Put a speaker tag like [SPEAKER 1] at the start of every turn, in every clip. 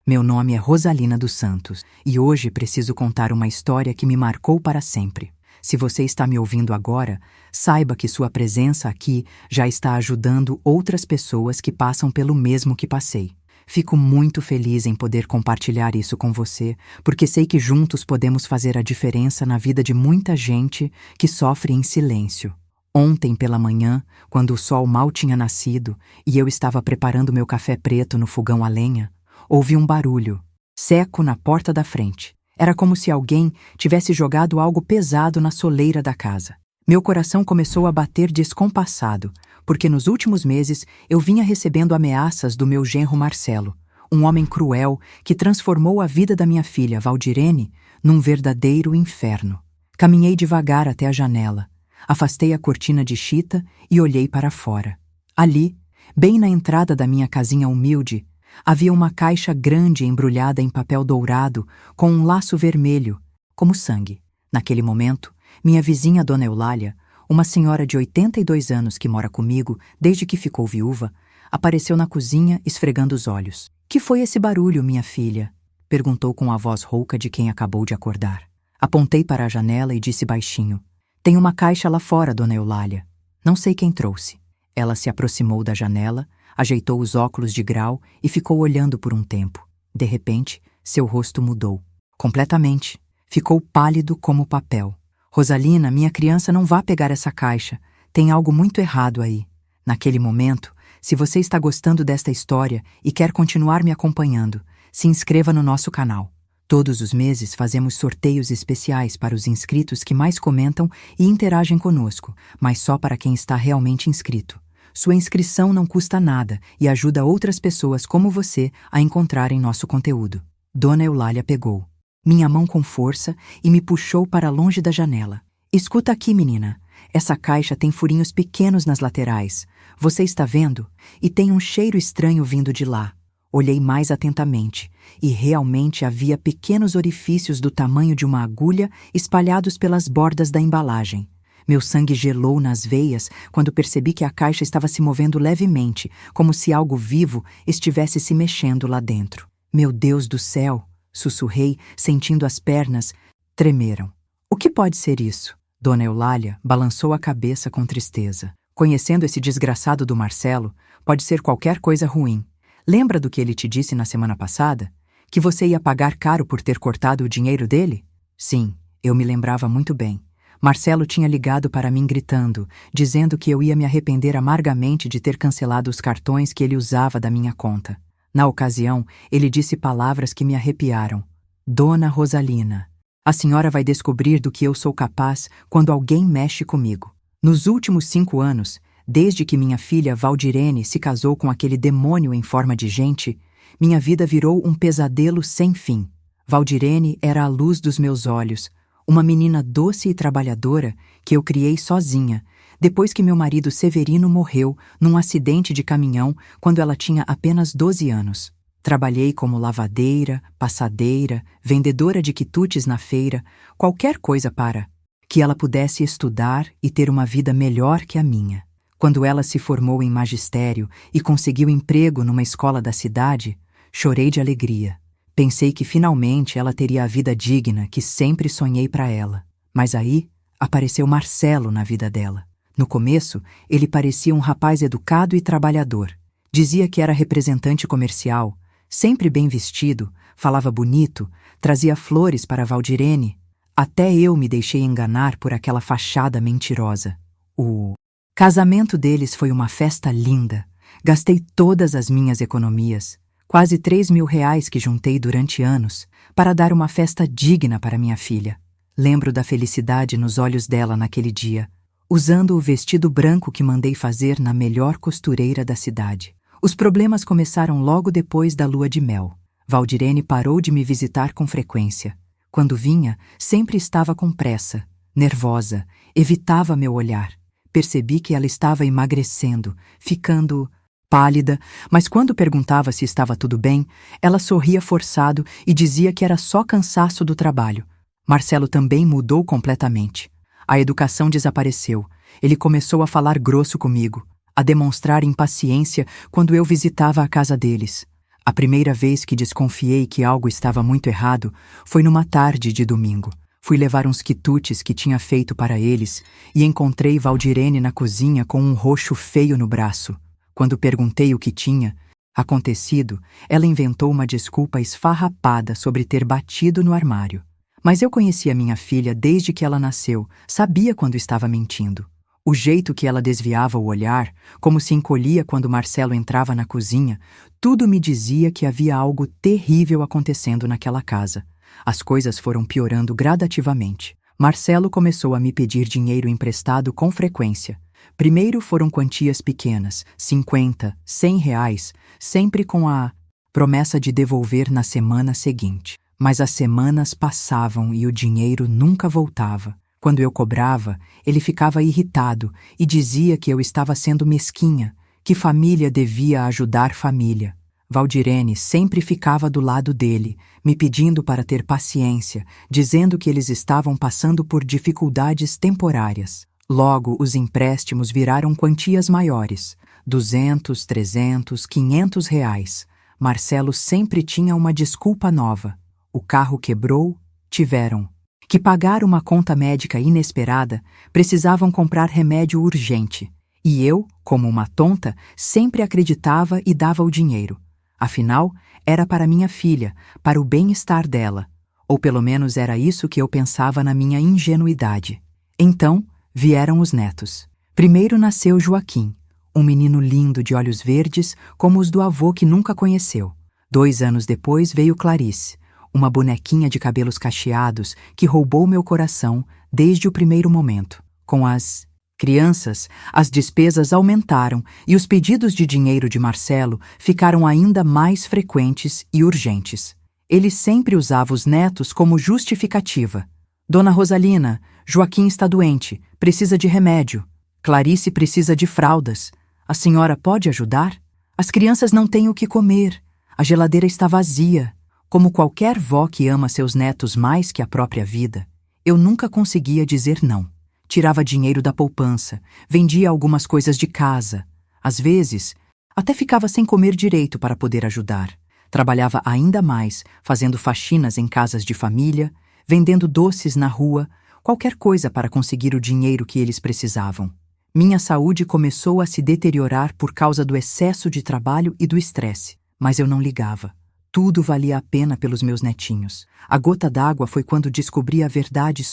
[SPEAKER 1] Meu nome é Rosalina dos Santos e hoje preciso contar uma história que me marcou para sempre. Se você está me ouvindo agora, saiba que sua presença aqui já está ajudando outras pessoas que passam pelo mesmo que passei. Fico muito feliz em poder compartilhar isso com você, porque sei que juntos podemos fazer a diferença na vida de muita gente que sofre em silêncio. Ontem pela manhã, quando o sol mal tinha nascido e eu estava preparando meu café preto no fogão a lenha, ouvi um barulho, seco na porta da frente. Era como se alguém tivesse jogado algo pesado na soleira da casa. Meu coração começou a bater descompassado, porque nos últimos meses eu vinha recebendo ameaças do meu genro Marcelo, um homem cruel que transformou a vida da minha filha, Valdirene, num verdadeiro inferno. Caminhei devagar até a janela, afastei a cortina de chita e olhei para fora. Ali, bem na entrada da minha casinha humilde, havia uma caixa grande embrulhada em papel dourado com um laço vermelho, como sangue. Naquele momento, minha vizinha Dona Eulália, uma senhora de 82 anos que mora comigo desde que ficou viúva, apareceu na cozinha esfregando os olhos. "Que foi esse barulho, minha filha?" perguntou com a voz rouca de quem acabou de acordar. Apontei para a janela e disse baixinho: "Tem uma caixa lá fora, Dona Eulália. Não sei quem trouxe." Ela se aproximou da janela, ajeitou os óculos de grau e ficou olhando por um tempo. De repente, seu rosto mudou. Completamente. Ficou pálido como papel. "Rosalina, minha criança, não vá pegar essa caixa. Tem algo muito errado aí." Naquele momento, se você está gostando desta história e quer continuar me acompanhando, se inscreva no nosso canal. Todos os meses fazemos sorteios especiais para os inscritos que mais comentam e interagem conosco, mas só para quem está realmente inscrito. Sua inscrição não custa nada e ajuda outras pessoas como você a encontrarem nosso conteúdo. Dona Eulália pegou minha mão com força e me puxou para longe da janela. "Escuta aqui, menina. Essa caixa tem furinhos pequenos nas laterais. Você está vendo? E tem um cheiro estranho vindo de lá." Olhei mais atentamente e realmente havia pequenos orifícios do tamanho de uma agulha espalhados pelas bordas da embalagem. Meu sangue gelou nas veias quando percebi que a caixa estava se movendo levemente, como se algo vivo estivesse se mexendo lá dentro. "Meu Deus do céu!" sussurrei, sentindo as pernas tremeram. "O que pode ser isso?" Dona Eulália balançou a cabeça com tristeza. "Conhecendo esse desgraçado do Marcelo, pode ser qualquer coisa ruim. Lembra do que ele te disse na semana passada? Que você ia pagar caro por ter cortado o dinheiro dele?" Sim, eu me lembrava muito bem. Marcelo tinha ligado para mim gritando, dizendo que eu ia me arrepender amargamente de ter cancelado os cartões que ele usava da minha conta. Na ocasião, ele disse palavras que me arrepiaram. "Dona Rosalina, a senhora vai descobrir do que eu sou capaz quando alguém mexe comigo. Nos últimos 5 anos, desde que minha filha Valdirene se casou com aquele demônio em forma de gente, minha vida virou um pesadelo sem fim. Valdirene era a luz dos meus olhos, uma menina doce e trabalhadora que eu criei sozinha, depois que meu marido Severino morreu num acidente de caminhão quando ela tinha apenas 12 anos. Trabalhei como lavadeira, passadeira, vendedora de quitutes na feira, qualquer coisa para que ela pudesse estudar e ter uma vida melhor que a minha. Quando ela se formou em magistério e conseguiu emprego numa escola da cidade, chorei de alegria. Pensei que finalmente ela teria a vida digna que sempre sonhei para ela. Mas aí apareceu Marcelo na vida dela. No começo, ele parecia um rapaz educado e trabalhador. Dizia que era representante comercial, sempre bem vestido, falava bonito, trazia flores para Valdirene. Até eu me deixei enganar por aquela fachada mentirosa. O casamento deles foi uma festa linda. Gastei todas as minhas economias, quase 3.000 reais que juntei durante anos, para dar uma festa digna para minha filha. Lembro da felicidade nos olhos dela naquele dia, usando o vestido branco que mandei fazer na melhor costureira da cidade. Os problemas começaram logo depois da lua de mel. Valdirene parou de me visitar com frequência. Quando vinha, sempre estava com pressa, nervosa, evitava meu olhar. Percebi que ela estava emagrecendo, ficando pálida, mas quando perguntava se estava tudo bem, ela sorria forçado e dizia que era só cansaço do trabalho. Marcelo também mudou completamente. A educação desapareceu. Ele começou a falar grosso comigo, a demonstrar impaciência quando eu visitava a casa deles. A primeira vez que desconfiei que algo estava muito errado foi numa tarde de domingo. Fui levar uns quitutes que tinha feito para eles e encontrei Valdirene na cozinha com um roxo feio no braço. Quando perguntei o que tinha acontecido, ela inventou uma desculpa esfarrapada sobre ter batido no armário. Mas eu conhecia minha filha desde que ela nasceu, sabia quando estava mentindo. O jeito que ela desviava o olhar, como se encolhia quando Marcelo entrava na cozinha, tudo me dizia que havia algo terrível acontecendo naquela casa. As coisas foram piorando gradativamente. Marcelo começou a me pedir dinheiro emprestado com frequência. Primeiro foram quantias pequenas, 50, 100 reais, sempre com a promessa de devolver na semana seguinte. Mas as semanas passavam e o dinheiro nunca voltava. Quando eu cobrava, ele ficava irritado e dizia que eu estava sendo mesquinha, que família devia ajudar família. Valdirene sempre ficava do lado dele, me pedindo para ter paciência, dizendo que eles estavam passando por dificuldades temporárias. Logo, os empréstimos viraram quantias maiores, 200, 300, 500 reais. Marcelo sempre tinha uma desculpa nova. O carro quebrou, tiveram que pagar uma conta médica inesperada, precisavam comprar remédio urgente. E eu, como uma tonta, sempre acreditava e dava o dinheiro. Afinal, era para minha filha, para o bem-estar dela. Ou pelo menos era isso que eu pensava na minha ingenuidade. Então, vieram os netos. Primeiro nasceu Joaquim, um menino lindo de olhos verdes, como os do avô que nunca conheceu. 2 anos depois veio Clarice, uma bonequinha de cabelos cacheados que roubou meu coração desde o primeiro momento. Com as crianças, as despesas aumentaram e os pedidos de dinheiro de Marcelo ficaram ainda mais frequentes e urgentes. Ele sempre usava os netos como justificativa. Dona Rosalina, Joaquim está doente, precisa de remédio. Clarice precisa de fraldas. A senhora pode ajudar? As crianças não têm o que comer. A geladeira está vazia. Como qualquer vó que ama seus netos mais que a própria vida, eu nunca conseguia dizer não. Tirava dinheiro da poupança, vendia algumas coisas de casa. Às vezes, até ficava sem comer direito para poder ajudar. Trabalhava ainda mais, fazendo faxinas em casas de família, vendendo doces na rua, qualquer coisa para conseguir o dinheiro que eles precisavam. Minha saúde começou a se deteriorar por causa do excesso de trabalho e do estresse, mas eu não ligava. Tudo valia a pena pelos meus netinhos. A gota d'água foi quando descobri a verdade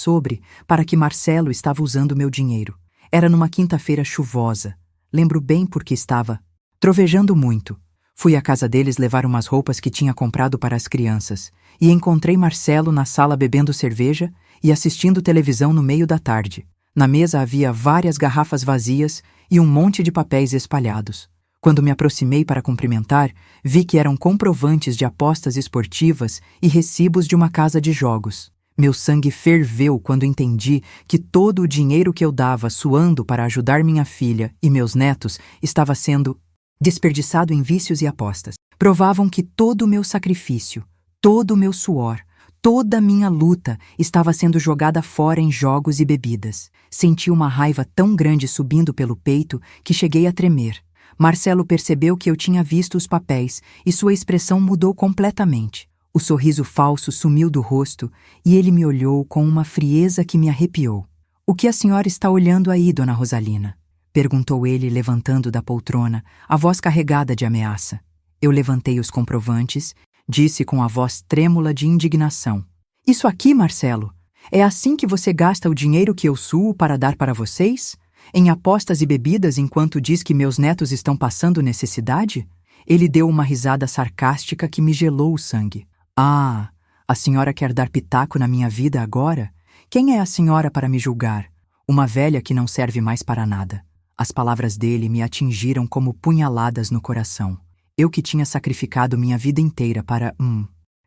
[SPEAKER 1] para que Marcelo estava usando meu dinheiro. Era numa quinta-feira chuvosa. Lembro bem porque estava trovejando muito. Fui à casa deles levar umas roupas que tinha comprado para as crianças e encontrei Marcelo na sala bebendo cerveja e assistindo televisão no meio da tarde. Na mesa havia várias garrafas vazias e um monte de papéis espalhados. Quando me aproximei para cumprimentar, vi que eram comprovantes de apostas esportivas e recibos de uma casa de jogos. Meu sangue ferveu quando entendi que todo o dinheiro que eu dava suando para ajudar minha filha e meus netos estava sendo desperdiçado em vícios e apostas. Provavam que todo o meu sacrifício, todo o meu suor, toda a minha luta estava sendo jogada fora em jogos e bebidas. Senti uma raiva tão grande subindo pelo peito que cheguei a tremer. Marcelo percebeu que eu tinha visto os papéis e sua expressão mudou completamente. O sorriso falso sumiu do rosto e ele me olhou com uma frieza que me arrepiou. "O que a senhora está olhando aí, dona Rosalina?" perguntou ele, levantando da poltrona, a voz carregada de ameaça. Eu levantei os comprovantes, disse com a voz trêmula de indignação: "Isso aqui, Marcelo, é assim que você gasta o dinheiro que eu suo para dar para vocês? Em apostas e bebidas enquanto diz que meus netos estão passando necessidade?" Ele deu uma risada sarcástica que me gelou o sangue. "Ah, a senhora quer dar pitaco na minha vida agora? Quem é a senhora para me julgar? Uma velha que não serve mais para nada." As palavras dele me atingiram como punhaladas no coração. Eu que tinha sacrificado minha vida inteira para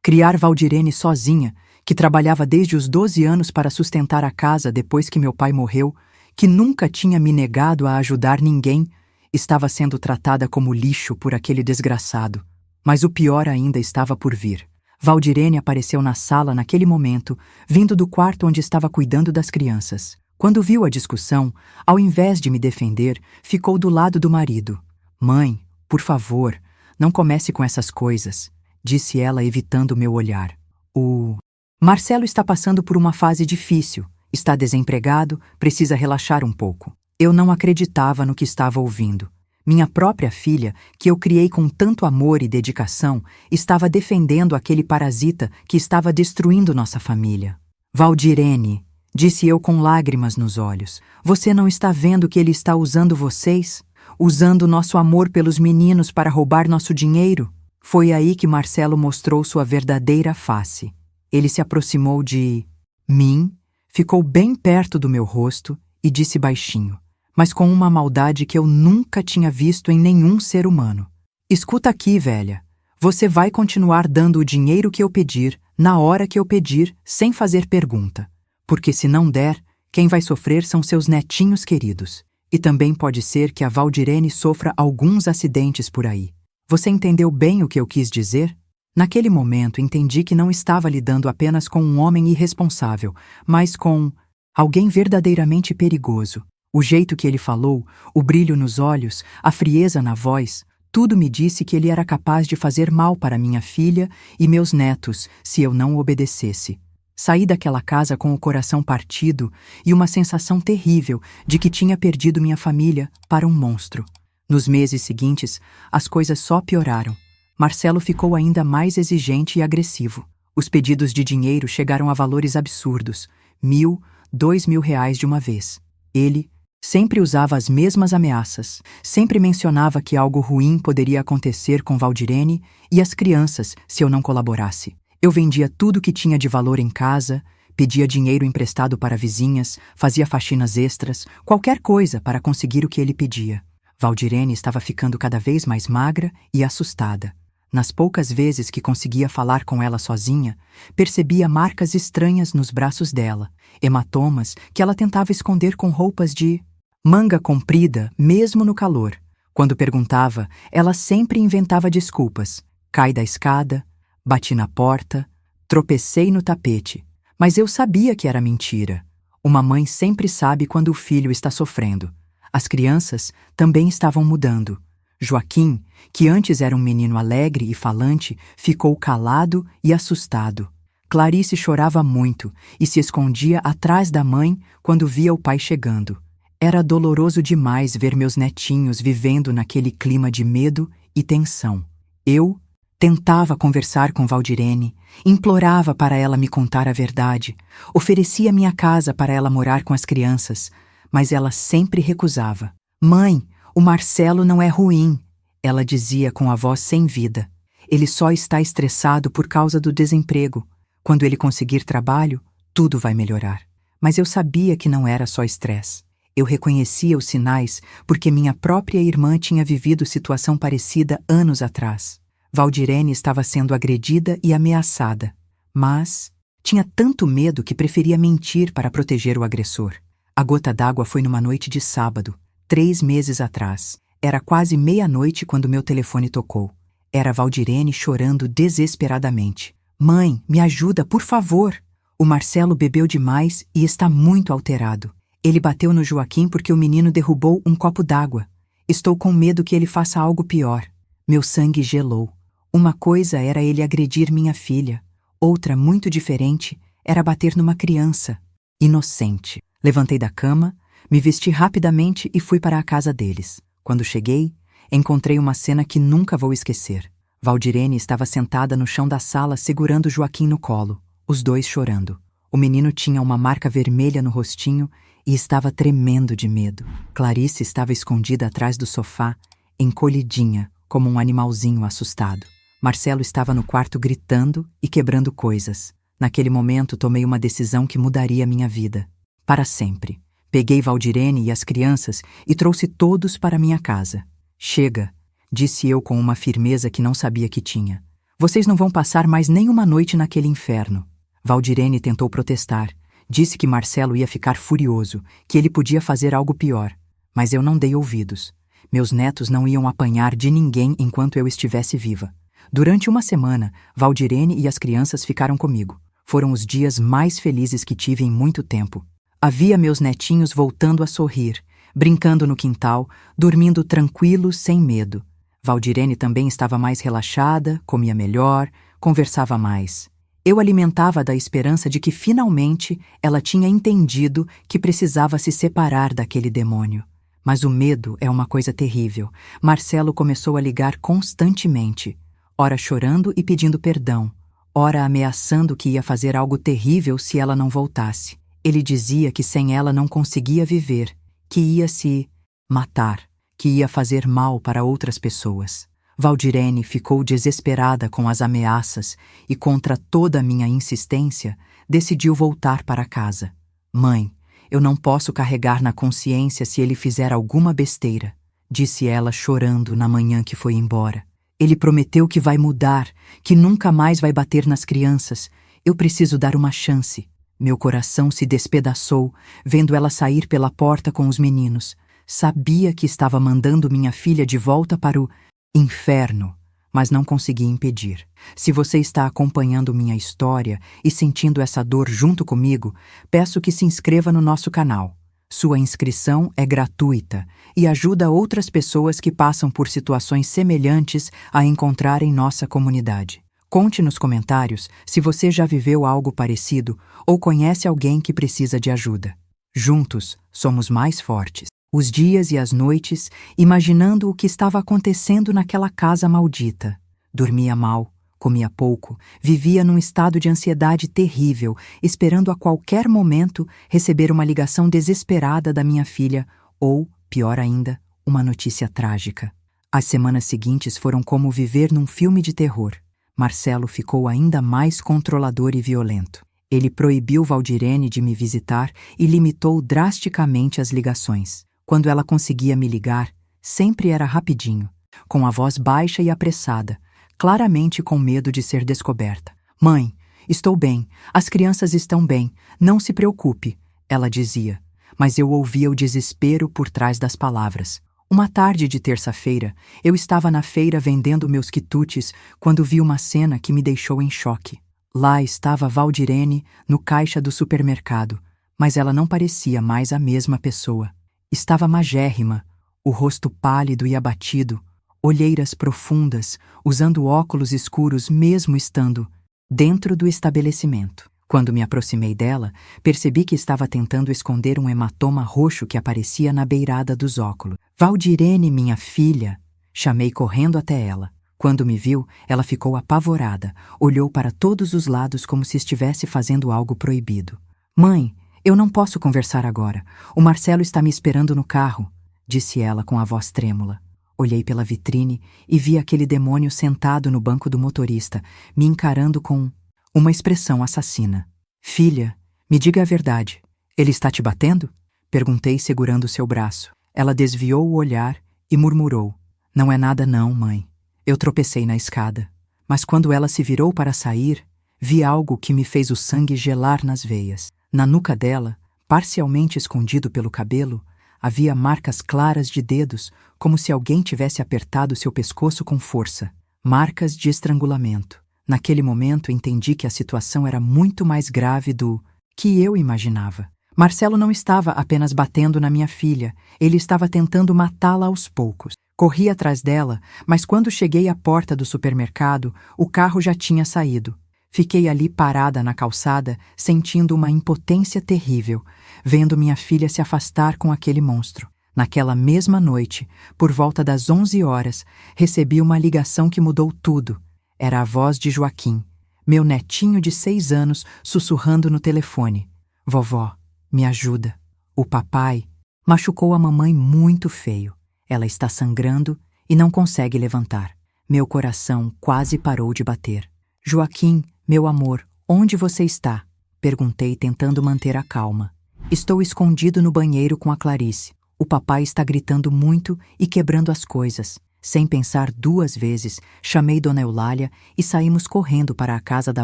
[SPEAKER 1] criar Valdirene sozinha, que trabalhava desde os 12 anos para sustentar a casa depois que meu pai morreu, que nunca tinha me negado a ajudar ninguém, estava sendo tratada como lixo por aquele desgraçado. Mas o pior ainda estava por vir. Valdirene apareceu na sala naquele momento, vindo do quarto onde estava cuidando das crianças. Quando viu a discussão, ao invés de me defender, ficou do lado do marido. "Mãe, por favor, Não comece com essas coisas, disse ela, evitando meu olhar. O Marcelo está passando por uma fase difícil, está desempregado, precisa relaxar um pouco. Eu não acreditava no que estava ouvindo. Minha própria filha, que eu criei com tanto amor e dedicação, estava defendendo aquele parasita que estava destruindo nossa família. Valdirene, disse eu com lágrimas nos olhos, você não está vendo que ele está usando vocês? Usando nosso amor pelos meninos para roubar nosso dinheiro? Foi aí que Marcelo mostrou sua verdadeira face. Ele se aproximou de mim, ficou bem perto do meu rosto e disse baixinho, mas com uma maldade que eu nunca tinha visto em nenhum ser humano. Escuta aqui, velha. Você vai continuar dando o dinheiro que eu pedir, na hora que eu pedir, sem fazer pergunta. Porque se não der, quem vai sofrer são seus netinhos queridos. E também pode ser que a Valdirene sofra alguns acidentes por aí. Você entendeu bem o que eu quis dizer? Naquele momento, entendi que não estava lidando apenas com um homem irresponsável, mas com alguém verdadeiramente perigoso. O jeito que ele falou, o brilho nos olhos, a frieza na voz, tudo me disse que ele era capaz de fazer mal para minha filha e meus netos se eu não obedecesse. Saí daquela casa com o coração partido e uma sensação terrível de que tinha perdido minha família para um monstro. Nos meses seguintes, as coisas só pioraram. Marcelo ficou ainda mais exigente e agressivo. Os pedidos de dinheiro chegaram a valores absurdos, 1.000, 2.000 reais de uma vez. Ele sempre usava as mesmas ameaças, sempre mencionava que algo ruim poderia acontecer com Valdirene e as crianças se eu não colaborasse. Eu vendia tudo que tinha de valor em casa, pedia dinheiro emprestado para vizinhas, fazia faxinas extras, qualquer coisa para conseguir o que ele pedia. Valdirene estava ficando cada vez mais magra e assustada. Nas poucas vezes que conseguia falar com ela sozinha, percebia marcas estranhas nos braços dela, hematomas que ela tentava esconder com roupas de manga comprida, mesmo no calor. Quando perguntava, ela sempre inventava desculpas. Cai da escada, bati na porta, tropecei no tapete. Mas eu sabia que era mentira. Uma mãe sempre sabe quando o filho está sofrendo. As crianças também estavam mudando. Joaquim, que antes era um menino alegre e falante, ficou calado e assustado. Clarice chorava muito e se escondia atrás da mãe quando via o pai chegando. Era doloroso demais ver meus netinhos vivendo naquele clima de medo e tensão. Eu tentava conversar com Valdirene, implorava para ela me contar a verdade, oferecia minha casa para ela morar com as crianças, mas ela sempre recusava. Mãe, o Marcelo não é ruim, ela dizia com a voz sem vida. Ele só está estressado por causa do desemprego. Quando ele conseguir trabalho, tudo vai melhorar. Mas eu sabia que não era só estresse. Eu reconhecia os sinais porque minha própria irmã tinha vivido situação parecida anos atrás. Valdirene estava sendo agredida e ameaçada, mas tinha tanto medo que preferia mentir para proteger o agressor. A gota d'água foi numa noite de sábado, 3 meses atrás. Era quase meia-noite quando meu telefone tocou. Era Valdirene chorando desesperadamente. Mãe, me ajuda, por favor. O Marcelo bebeu demais e está muito alterado. Ele bateu no Joaquim porque o menino derrubou um copo d'água. Estou com medo que ele faça algo pior. Meu sangue gelou. Uma coisa era ele agredir minha filha. Outra, muito diferente, era bater numa criança. Inocente. Levantei da cama, me vesti rapidamente e fui para a casa deles. Quando cheguei, encontrei uma cena que nunca vou esquecer. Valdirene estava sentada no chão da sala segurando Joaquim no colo, os dois chorando. O menino tinha uma marca vermelha no rostinho e estava tremendo de medo. Clarice estava escondida atrás do sofá, encolhidinha, como um animalzinho assustado. Marcelo estava no quarto gritando e quebrando coisas. Naquele momento tomei uma decisão que mudaria minha vida. Para sempre. Peguei Valdirene e as crianças e trouxe todos para minha casa. Chega, disse eu com uma firmeza que não sabia que tinha. Vocês não vão passar mais nenhuma noite naquele inferno. Valdirene tentou protestar. Disse que Marcelo ia ficar furioso, que ele podia fazer algo pior. Mas eu não dei ouvidos. Meus netos não iam apanhar de ninguém enquanto eu estivesse viva. Durante uma semana, Valdirene e as crianças ficaram comigo. Foram os dias mais felizes que tive em muito tempo. Havia meus netinhos voltando a sorrir, brincando no quintal, dormindo tranquilos sem medo. Valdirene também estava mais relaxada, comia melhor, conversava mais. Eu alimentava da esperança de que finalmente ela tinha entendido que precisava se separar daquele demônio. Mas o medo é uma coisa terrível. Marcelo começou a ligar constantemente, ora chorando e pedindo perdão, ora ameaçando que ia fazer algo terrível se ela não voltasse. Ele dizia que sem ela não conseguia viver, que ia se matar, que ia fazer mal para outras pessoas. Valdirene ficou desesperada com as ameaças e, contra toda a minha insistência, decidiu voltar para casa. Mãe, eu não posso carregar na consciência se ele fizer alguma besteira, disse ela chorando na manhã que foi embora. Ele prometeu que vai mudar, que nunca mais vai bater nas crianças. Eu preciso dar uma chance. Meu coração se despedaçou, vendo ela sair pela porta com os meninos. Sabia que estava mandando minha filha de volta para o inferno, mas não consegui impedir. Se você está acompanhando minha história e sentindo essa dor junto comigo, peço que se inscreva no nosso canal. Sua inscrição é gratuita e ajuda outras pessoas que passam por situações semelhantes a encontrarem nossa comunidade. Conte nos comentários se você já viveu algo parecido ou conhece alguém que precisa de ajuda. Juntos, somos mais fortes. Os dias e as noites, imaginando o que estava acontecendo naquela casa maldita. Dormia mal, comia pouco, vivia num estado de ansiedade terrível, esperando a qualquer momento receber uma ligação desesperada da minha filha ou, pior ainda, uma notícia trágica. As semanas seguintes foram como viver num filme de terror. Marcelo ficou ainda mais controlador e violento. Ele proibiu Valdirene de me visitar e limitou drasticamente as ligações. Quando ela conseguia me ligar, sempre era rapidinho, com a voz baixa e apressada, claramente com medo de ser descoberta. Mãe, estou bem, as crianças estão bem, não se preocupe, ela dizia, mas eu ouvia o desespero por trás das palavras. Uma tarde de terça-feira, eu estava na feira vendendo meus quitutes quando vi uma cena que me deixou em choque. Lá estava Valdirene no caixa do supermercado, mas ela não parecia mais a mesma pessoa. Estava magérrima, o rosto pálido e abatido, olheiras profundas, usando óculos escuros mesmo estando dentro do estabelecimento. Quando me aproximei dela, percebi que estava tentando esconder um hematoma roxo que aparecia na beirada dos óculos. Valdirene, minha filha! Chamei correndo até ela. Quando me viu, ela ficou apavorada, olhou para todos os lados como se estivesse fazendo algo proibido. Mãe! Eu não posso conversar agora. O Marcelo está me esperando no carro, disse ela com a voz trêmula. Olhei pela vitrine e vi aquele demônio sentado no banco do motorista, me encarando com uma expressão assassina. Filha, me diga a verdade. Ele está te batendo? Perguntei segurando seu braço. Ela desviou o olhar e murmurou. Não é nada não, mãe. Eu tropecei na escada. Mas quando ela se virou para sair, vi algo que me fez o sangue gelar nas veias. Na nuca dela, parcialmente escondido pelo cabelo, havia marcas claras de dedos, como se alguém tivesse apertado seu pescoço com força. Marcas de estrangulamento. Naquele momento entendi que a situação era muito mais grave do que eu imaginava. Marcelo não estava apenas batendo na minha filha, ele estava tentando matá-la aos poucos. Corri atrás dela, mas quando cheguei à porta do supermercado, o carro já tinha saído. Fiquei ali parada na calçada, sentindo uma impotência terrível, vendo minha filha se afastar com aquele monstro. Naquela mesma noite, por volta das 11 horas, recebi uma ligação que mudou tudo. Era a voz de Joaquim, meu netinho de 6 anos, sussurrando no telefone. Vovó, me ajuda. O papai machucou a mamãe muito feio. Ela está sangrando e não consegue levantar. Meu coração quase parou de bater. Joaquim, meu amor, onde você está? Perguntei, tentando manter a calma. Estou escondido no banheiro com a Clarice. O papai está gritando muito e quebrando as coisas. Sem pensar 2 vezes, chamei Dona Eulália e saímos correndo para a casa da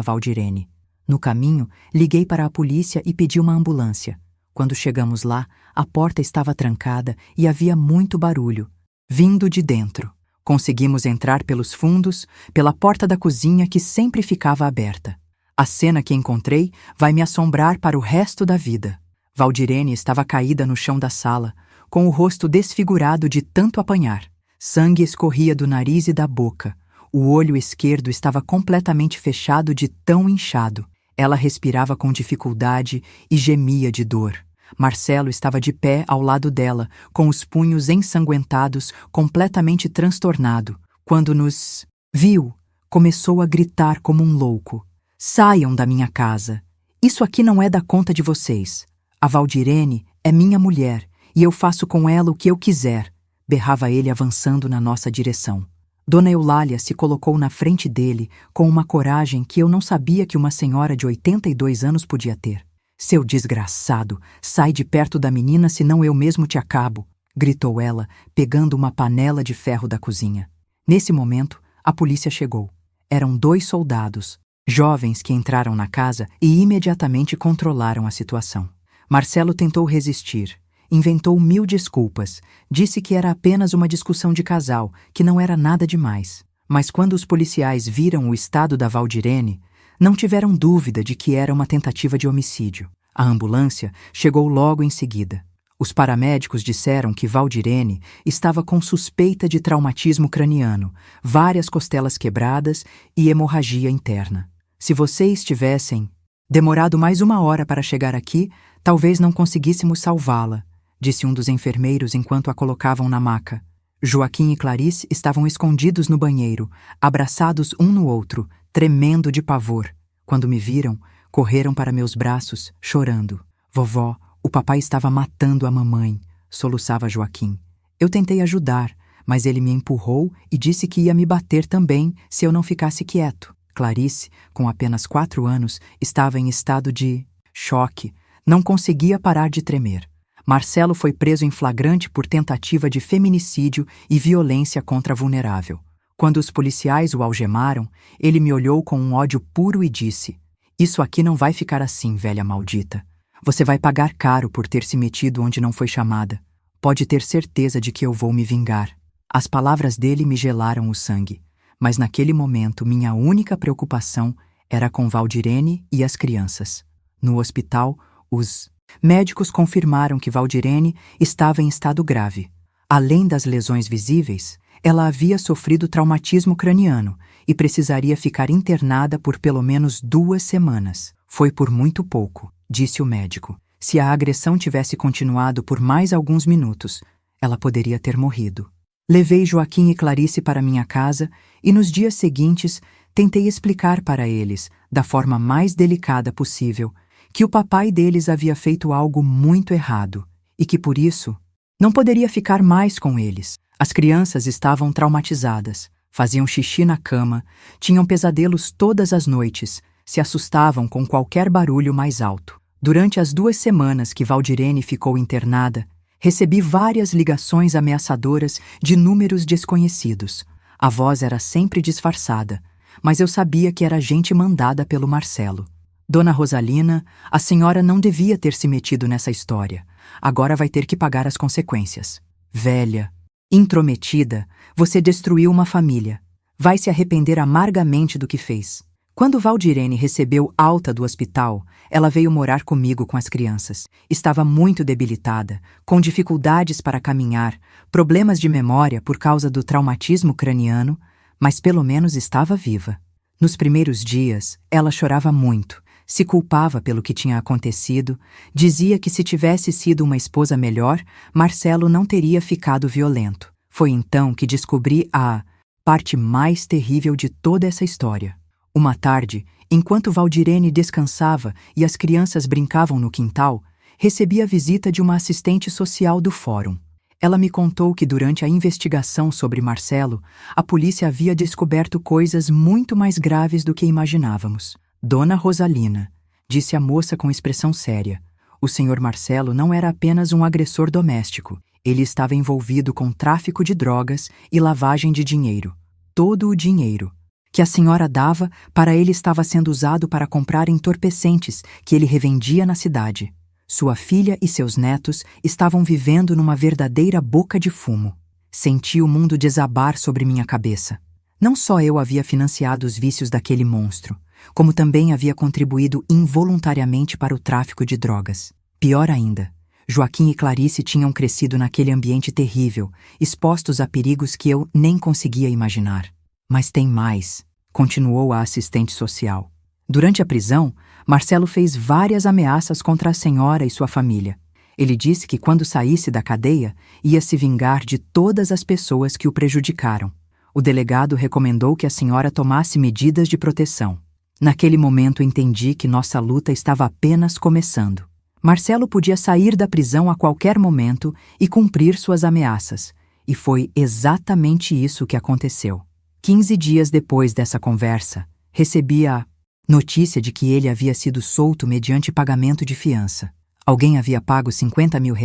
[SPEAKER 1] Valdirene. No caminho, liguei para a polícia e pedi uma ambulância. Quando chegamos lá, a porta estava trancada e havia muito barulho, vindo de dentro. Conseguimos entrar pelos fundos, pela porta da cozinha que sempre ficava aberta. A cena que encontrei vai me assombrar para o resto da vida. Valdirene estava caída no chão da sala, com o rosto desfigurado de tanto apanhar. Sangue escorria do nariz e da boca. O olho esquerdo estava completamente fechado de tão inchado. Ela respirava com dificuldade e gemia de dor. Marcelo estava de pé ao lado dela, com os punhos ensanguentados, completamente transtornado. Quando nos viu, começou a gritar como um louco. Saiam da minha casa. Isso aqui não é da conta de vocês. A Valdirene é minha mulher e eu faço com ela o que eu quiser, berrava ele avançando na nossa direção. Dona Eulália se colocou na frente dele com uma coragem que eu não sabia que uma senhora de 82 anos podia ter. Seu desgraçado, sai de perto da menina, senão eu mesmo te acabo, gritou ela, pegando uma panela de ferro da cozinha. Nesse momento, a polícia chegou. Eram 2 soldados, jovens que entraram na casa e imediatamente controlaram a situação. Marcelo tentou resistir. Inventou 1000 desculpas, disse que era apenas uma discussão de casal, que não era nada demais. Mas quando os policiais viram o estado da Valdirene, não tiveram dúvida de que era uma tentativa de homicídio. A ambulância chegou logo em seguida. Os paramédicos disseram que Valdirene estava com suspeita de traumatismo craniano, várias costelas quebradas e hemorragia interna. Se vocês tivessem demorado mais 1 hora para chegar aqui, talvez não conseguíssemos salvá-la, disse um dos enfermeiros enquanto a colocavam na maca. Joaquim e Clarice estavam escondidos no banheiro, abraçados um no outro, tremendo de pavor. Quando me viram, correram para meus braços, chorando. Vovó, o papai estava matando a mamãe, soluçava Joaquim. Eu tentei ajudar, mas ele me empurrou e disse que ia me bater também se eu não ficasse quieto. Clarice, com apenas 4 anos, estava em estado de choque, não conseguia parar de tremer. Marcelo foi preso em flagrante por tentativa de feminicídio e violência contra vulnerável. Quando os policiais o algemaram, ele me olhou com um ódio puro e disse: "Isso aqui não vai ficar assim, velha maldita. Você vai pagar caro por ter se metido onde não foi chamada. Pode ter certeza de que eu vou me vingar." As palavras dele me gelaram o sangue, mas naquele momento minha única preocupação era com Valdirene e as crianças. No hospital, os médicos confirmaram que Valdirene estava em estado grave. Além das lesões visíveis, ela havia sofrido traumatismo craniano e precisaria ficar internada por pelo menos 2 semanas. Foi por muito pouco, disse o médico. Se a agressão tivesse continuado por mais alguns minutos, ela poderia ter morrido. Levei Joaquim e Clarice para minha casa e nos dias seguintes tentei explicar para eles, da forma mais delicada possível, que o papai deles havia feito algo muito errado e que, por isso, não poderia ficar mais com eles. As crianças estavam traumatizadas, faziam xixi na cama, tinham pesadelos todas as noites, se assustavam com qualquer barulho mais alto. Durante as 2 semanas que Valdirene ficou internada, recebi várias ligações ameaçadoras de números desconhecidos. A voz era sempre disfarçada, mas eu sabia que era gente mandada pelo Marcelo. Dona Rosalina, a senhora não devia ter se metido nessa história. Agora vai ter que pagar as consequências. Velha, intrometida, você destruiu uma família. Vai se arrepender amargamente do que fez. Quando Valdirene recebeu alta do hospital, ela veio morar comigo com as crianças. Estava muito debilitada, com dificuldades para caminhar, problemas de memória por causa do traumatismo craniano, mas pelo menos estava viva. Nos primeiros dias, ela chorava muito. Se culpava pelo que tinha acontecido, dizia que se tivesse sido uma esposa melhor, Marcelo não teria ficado violento. Foi então que descobri a parte mais terrível de toda essa história. Uma tarde, enquanto Valdirene descansava e as crianças brincavam no quintal, recebi a visita de uma assistente social do fórum. Ela me contou que durante a investigação sobre Marcelo, a polícia havia descoberto coisas muito mais graves do que imaginávamos. Dona Rosalina, disse a moça com expressão séria, o senhor Marcelo não era apenas um agressor doméstico. Ele estava envolvido com tráfico de drogas e lavagem de dinheiro. Todo o dinheiro que a senhora dava para ele estava sendo usado para comprar entorpecentes que ele revendia na cidade. Sua filha e seus netos estavam vivendo numa verdadeira boca de fumo. Senti o mundo desabar sobre minha cabeça. Não só eu havia financiado os vícios daquele monstro, como também havia contribuído involuntariamente para o tráfico de drogas. Pior ainda, Joaquim e Clarice tinham crescido naquele ambiente terrível, expostos a perigos que eu nem conseguia imaginar. Mas tem mais, continuou a assistente social. Durante a prisão, Marcelo fez várias ameaças contra a senhora e sua família. Ele disse que quando saísse da cadeia, ia se vingar de todas as pessoas que o prejudicaram. O delegado recomendou que a senhora tomasse medidas de proteção. Naquele momento entendi que nossa luta estava apenas começando. Marcelo podia sair da prisão a qualquer momento e cumprir suas ameaças. E foi exatamente isso que aconteceu. 15 dias depois dessa conversa, recebi a notícia de que ele havia sido solto mediante pagamento de fiança. Alguém havia pago R$50 mil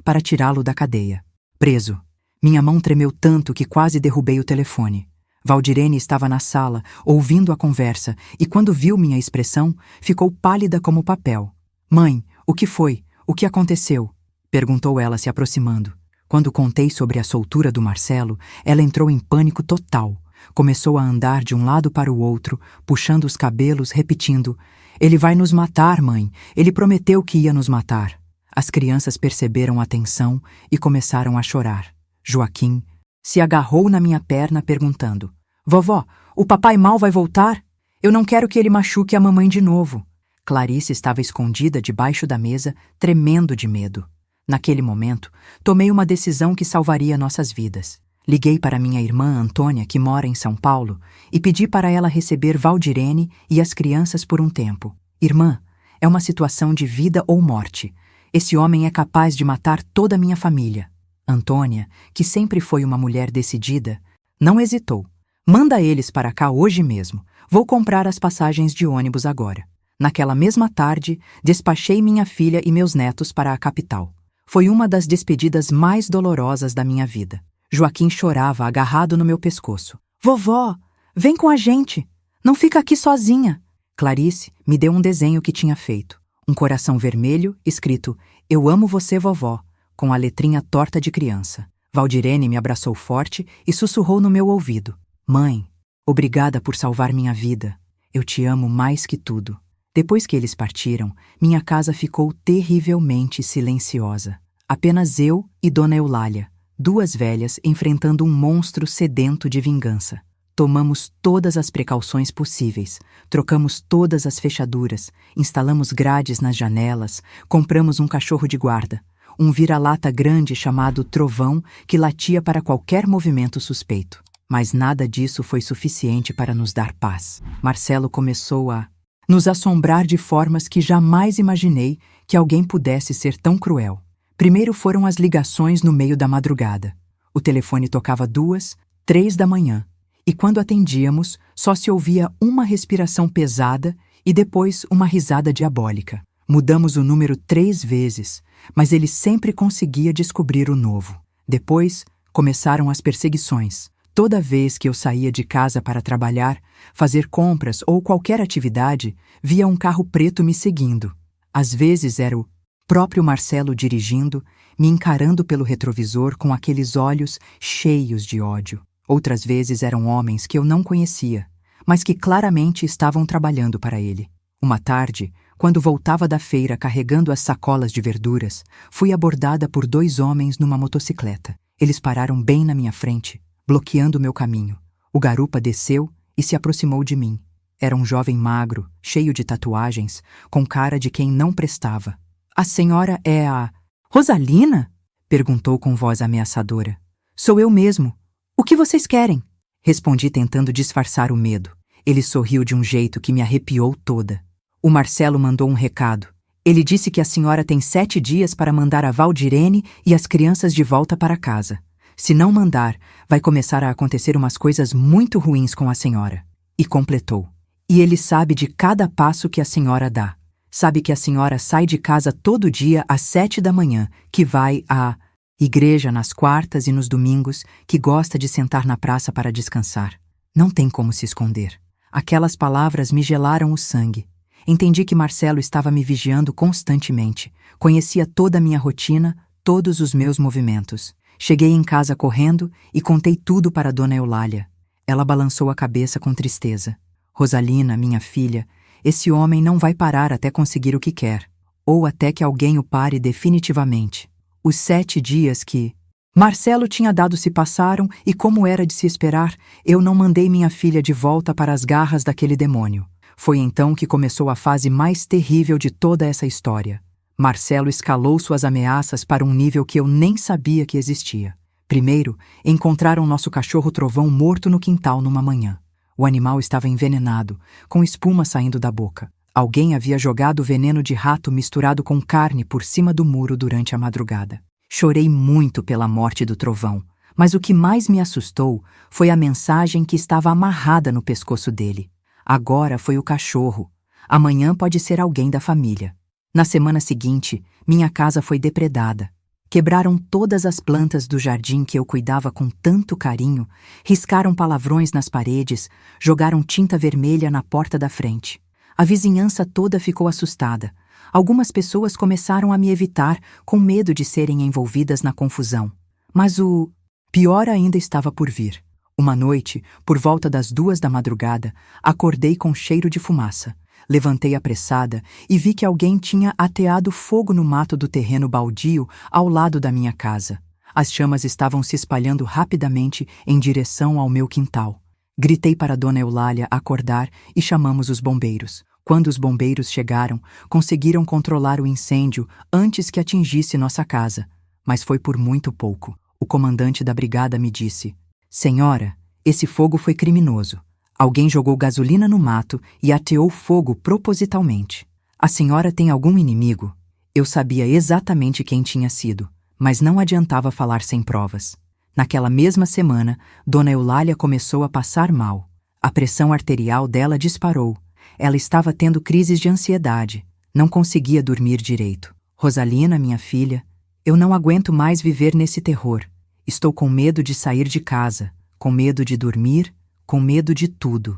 [SPEAKER 1] para tirá-lo da cadeia. Preso. Minha mão tremeu tanto que quase derrubei o telefone. Valdirene estava na sala, ouvindo a conversa, e quando viu minha expressão, ficou pálida como papel. Mãe, o que foi? O que aconteceu? Perguntou ela se aproximando. Quando contei sobre a soltura do Marcelo, ela entrou em pânico total. Começou a andar de um lado para o outro, puxando os cabelos, repetindo: "Ele vai nos matar, mãe. Ele prometeu que ia nos matar." As crianças perceberam a tensão e começaram a chorar. Joaquim se agarrou na minha perna perguntando: "Vovó, o papai mal vai voltar? Eu não quero que ele machuque a mamãe de novo." Clarice estava escondida debaixo da mesa, tremendo de medo. Naquele momento, tomei uma decisão que salvaria nossas vidas. Liguei para minha irmã Antônia, que mora em São Paulo, e pedi para ela receber Valdirene e as crianças por um tempo. "Irmã, é uma situação de vida ou morte. Esse homem é capaz de matar toda a minha família." Antônia, que sempre foi uma mulher decidida, não hesitou. "Manda eles para cá hoje mesmo. Vou comprar as passagens de ônibus agora." Naquela mesma tarde, despachei minha filha e meus netos para a capital. Foi uma das despedidas mais dolorosas da minha vida. Joaquim chorava agarrado no meu pescoço. "Vovó, vem com a gente. Não fica aqui sozinha." Clarice me deu um desenho que tinha feito. Um coração vermelho, escrito "Eu amo você, vovó", com a letrinha torta de criança. Valdirene me abraçou forte e sussurrou no meu ouvido: "Mãe, obrigada por salvar minha vida. Eu te amo mais que tudo." Depois que eles partiram, minha casa ficou terrivelmente silenciosa. Apenas eu e Dona Eulália, duas velhas enfrentando um monstro sedento de vingança. Tomamos todas as precauções possíveis, trocamos todas as fechaduras, instalamos grades nas janelas, compramos um cachorro de guarda, um vira-lata grande chamado Trovão que latia para qualquer movimento suspeito. Mas nada disso foi suficiente para nos dar paz. Marcelo começou a nos assombrar de formas que jamais imaginei que alguém pudesse ser tão cruel. Primeiro foram as ligações no meio da madrugada. O telefone tocava 2, 3 da manhã, e quando atendíamos, só se ouvia uma respiração pesada e depois uma risada diabólica. Mudamos o número 3 vezes, mas ele sempre conseguia descobrir o novo. Depois, começaram as perseguições. Toda vez que eu saía de casa para trabalhar, fazer compras ou qualquer atividade, via um carro preto me seguindo. Às vezes era o próprio Marcelo dirigindo, me encarando pelo retrovisor com aqueles olhos cheios de ódio. Outras vezes eram homens que eu não conhecia, mas que claramente estavam trabalhando para ele. Uma tarde, quando voltava da feira carregando as sacolas de verduras, fui abordada por 2 homens numa motocicleta. Eles pararam bem na minha frente, bloqueando meu caminho. O garupa desceu e se aproximou de mim. Era um jovem magro, cheio de tatuagens, com cara de quem não prestava. "A senhora é a Rosalina?" perguntou com voz ameaçadora. "Sou eu mesmo. O que vocês querem?" Respondi tentando disfarçar o medo. Ele sorriu de um jeito que me arrepiou toda. "O Marcelo mandou um recado. Ele disse que a senhora tem 7 dias para mandar a Valdirene e as crianças de volta para casa. Se não mandar, vai começar a acontecer umas coisas muito ruins com a senhora." E completou: "E ele sabe de cada passo que a senhora dá. Sabe que a senhora sai de casa todo dia às 7 da manhã, que vai à igreja nas quartas e nos domingos, que gosta de sentar na praça para descansar. Não tem como se esconder." Aquelas palavras me gelaram o sangue. Entendi que Marcelo estava me vigiando constantemente. Conhecia toda a minha rotina, todos os meus movimentos. Cheguei em casa correndo e contei tudo para Dona Eulália. Ela balançou a cabeça com tristeza. "Rosalina, minha filha, esse homem não vai parar até conseguir o que quer. ou até que alguém o pare definitivamente. Os 7 dias que Marcelo tinha dado se passaram e, como era de se esperar, eu não mandei minha filha de volta para as garras daquele demônio. Foi então que começou a fase mais terrível de toda essa história. Marcelo escalou suas ameaças para um nível que eu nem sabia que existia. Primeiro, encontraram nosso cachorro Trovão morto no quintal numa manhã. O animal estava envenenado, com espuma saindo da boca. Alguém havia jogado veneno de rato misturado com carne por cima do muro durante a madrugada. Chorei muito pela morte do Trovão, mas o que mais me assustou foi a mensagem que estava amarrada no pescoço dele. Agora foi o cachorro. Amanhã pode ser alguém da família. Na semana seguinte, minha casa foi depredada. Quebraram todas as plantas do jardim que eu cuidava com tanto carinho, riscaram palavrões nas paredes, jogaram tinta vermelha na porta da frente. A vizinhança toda ficou assustada. Algumas pessoas começaram a me evitar, com medo de serem envolvidas na confusão. Mas o pior ainda estava por vir. Uma noite, por volta das 2 da madrugada, acordei com cheiro de fumaça. Levantei apressada e vi que alguém tinha ateado fogo no mato do terreno baldio ao lado da minha casa. As chamas estavam se espalhando rapidamente em direção ao meu quintal. Gritei para Dona Eulália acordar e chamamos os bombeiros. Quando os bombeiros chegaram, conseguiram controlar o incêndio antes que atingisse nossa casa. Mas foi por muito pouco. O comandante da brigada me disse: "Senhora, esse fogo foi criminoso. Alguém jogou gasolina no mato e ateou fogo propositalmente. A senhora tem algum inimigo?" Eu sabia exatamente quem tinha sido, mas não adiantava falar sem provas. Naquela mesma semana, Dona Eulália começou a passar mal. A pressão arterial dela disparou. Ela estava tendo crises de ansiedade. Não conseguia dormir direito. "Rosalina, minha filha, eu não aguento mais viver nesse terror. Estou com medo de sair de casa, com medo de dormir, com medo de tudo."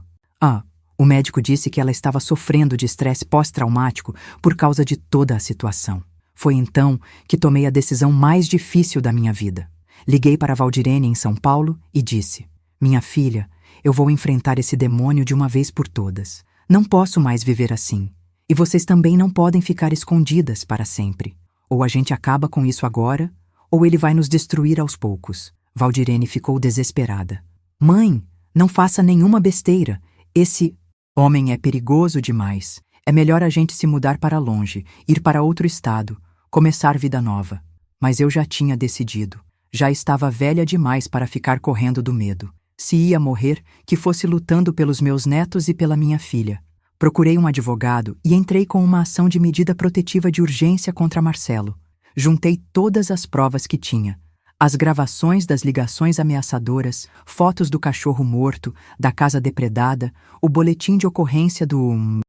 [SPEAKER 1] O médico disse que ela estava sofrendo de estresse pós-traumático por causa de toda a situação. Foi então que tomei a decisão mais difícil da minha vida. Liguei para Valdirene em São Paulo e disse: "Minha filha, eu vou enfrentar esse demônio de uma vez por todas. Não posso mais viver assim. E vocês também não podem ficar escondidas para sempre. Ou a gente acaba com isso agora, ou ele vai nos destruir aos poucos." Valdirene ficou desesperada. "Mãe, não faça nenhuma besteira. Esse homem é perigoso demais. É melhor a gente se mudar para longe, ir para outro estado, começar vida nova." Mas eu já tinha decidido. Já estava velha demais para ficar correndo do medo. Se ia morrer, que fosse lutando pelos meus netos e pela minha filha. Procurei um advogado e entrei com uma ação de medida protetiva de urgência contra Marcelo. Juntei todas as provas que tinha. As gravações das ligações ameaçadoras, fotos do cachorro morto, da casa depredada, o boletim de ocorrência do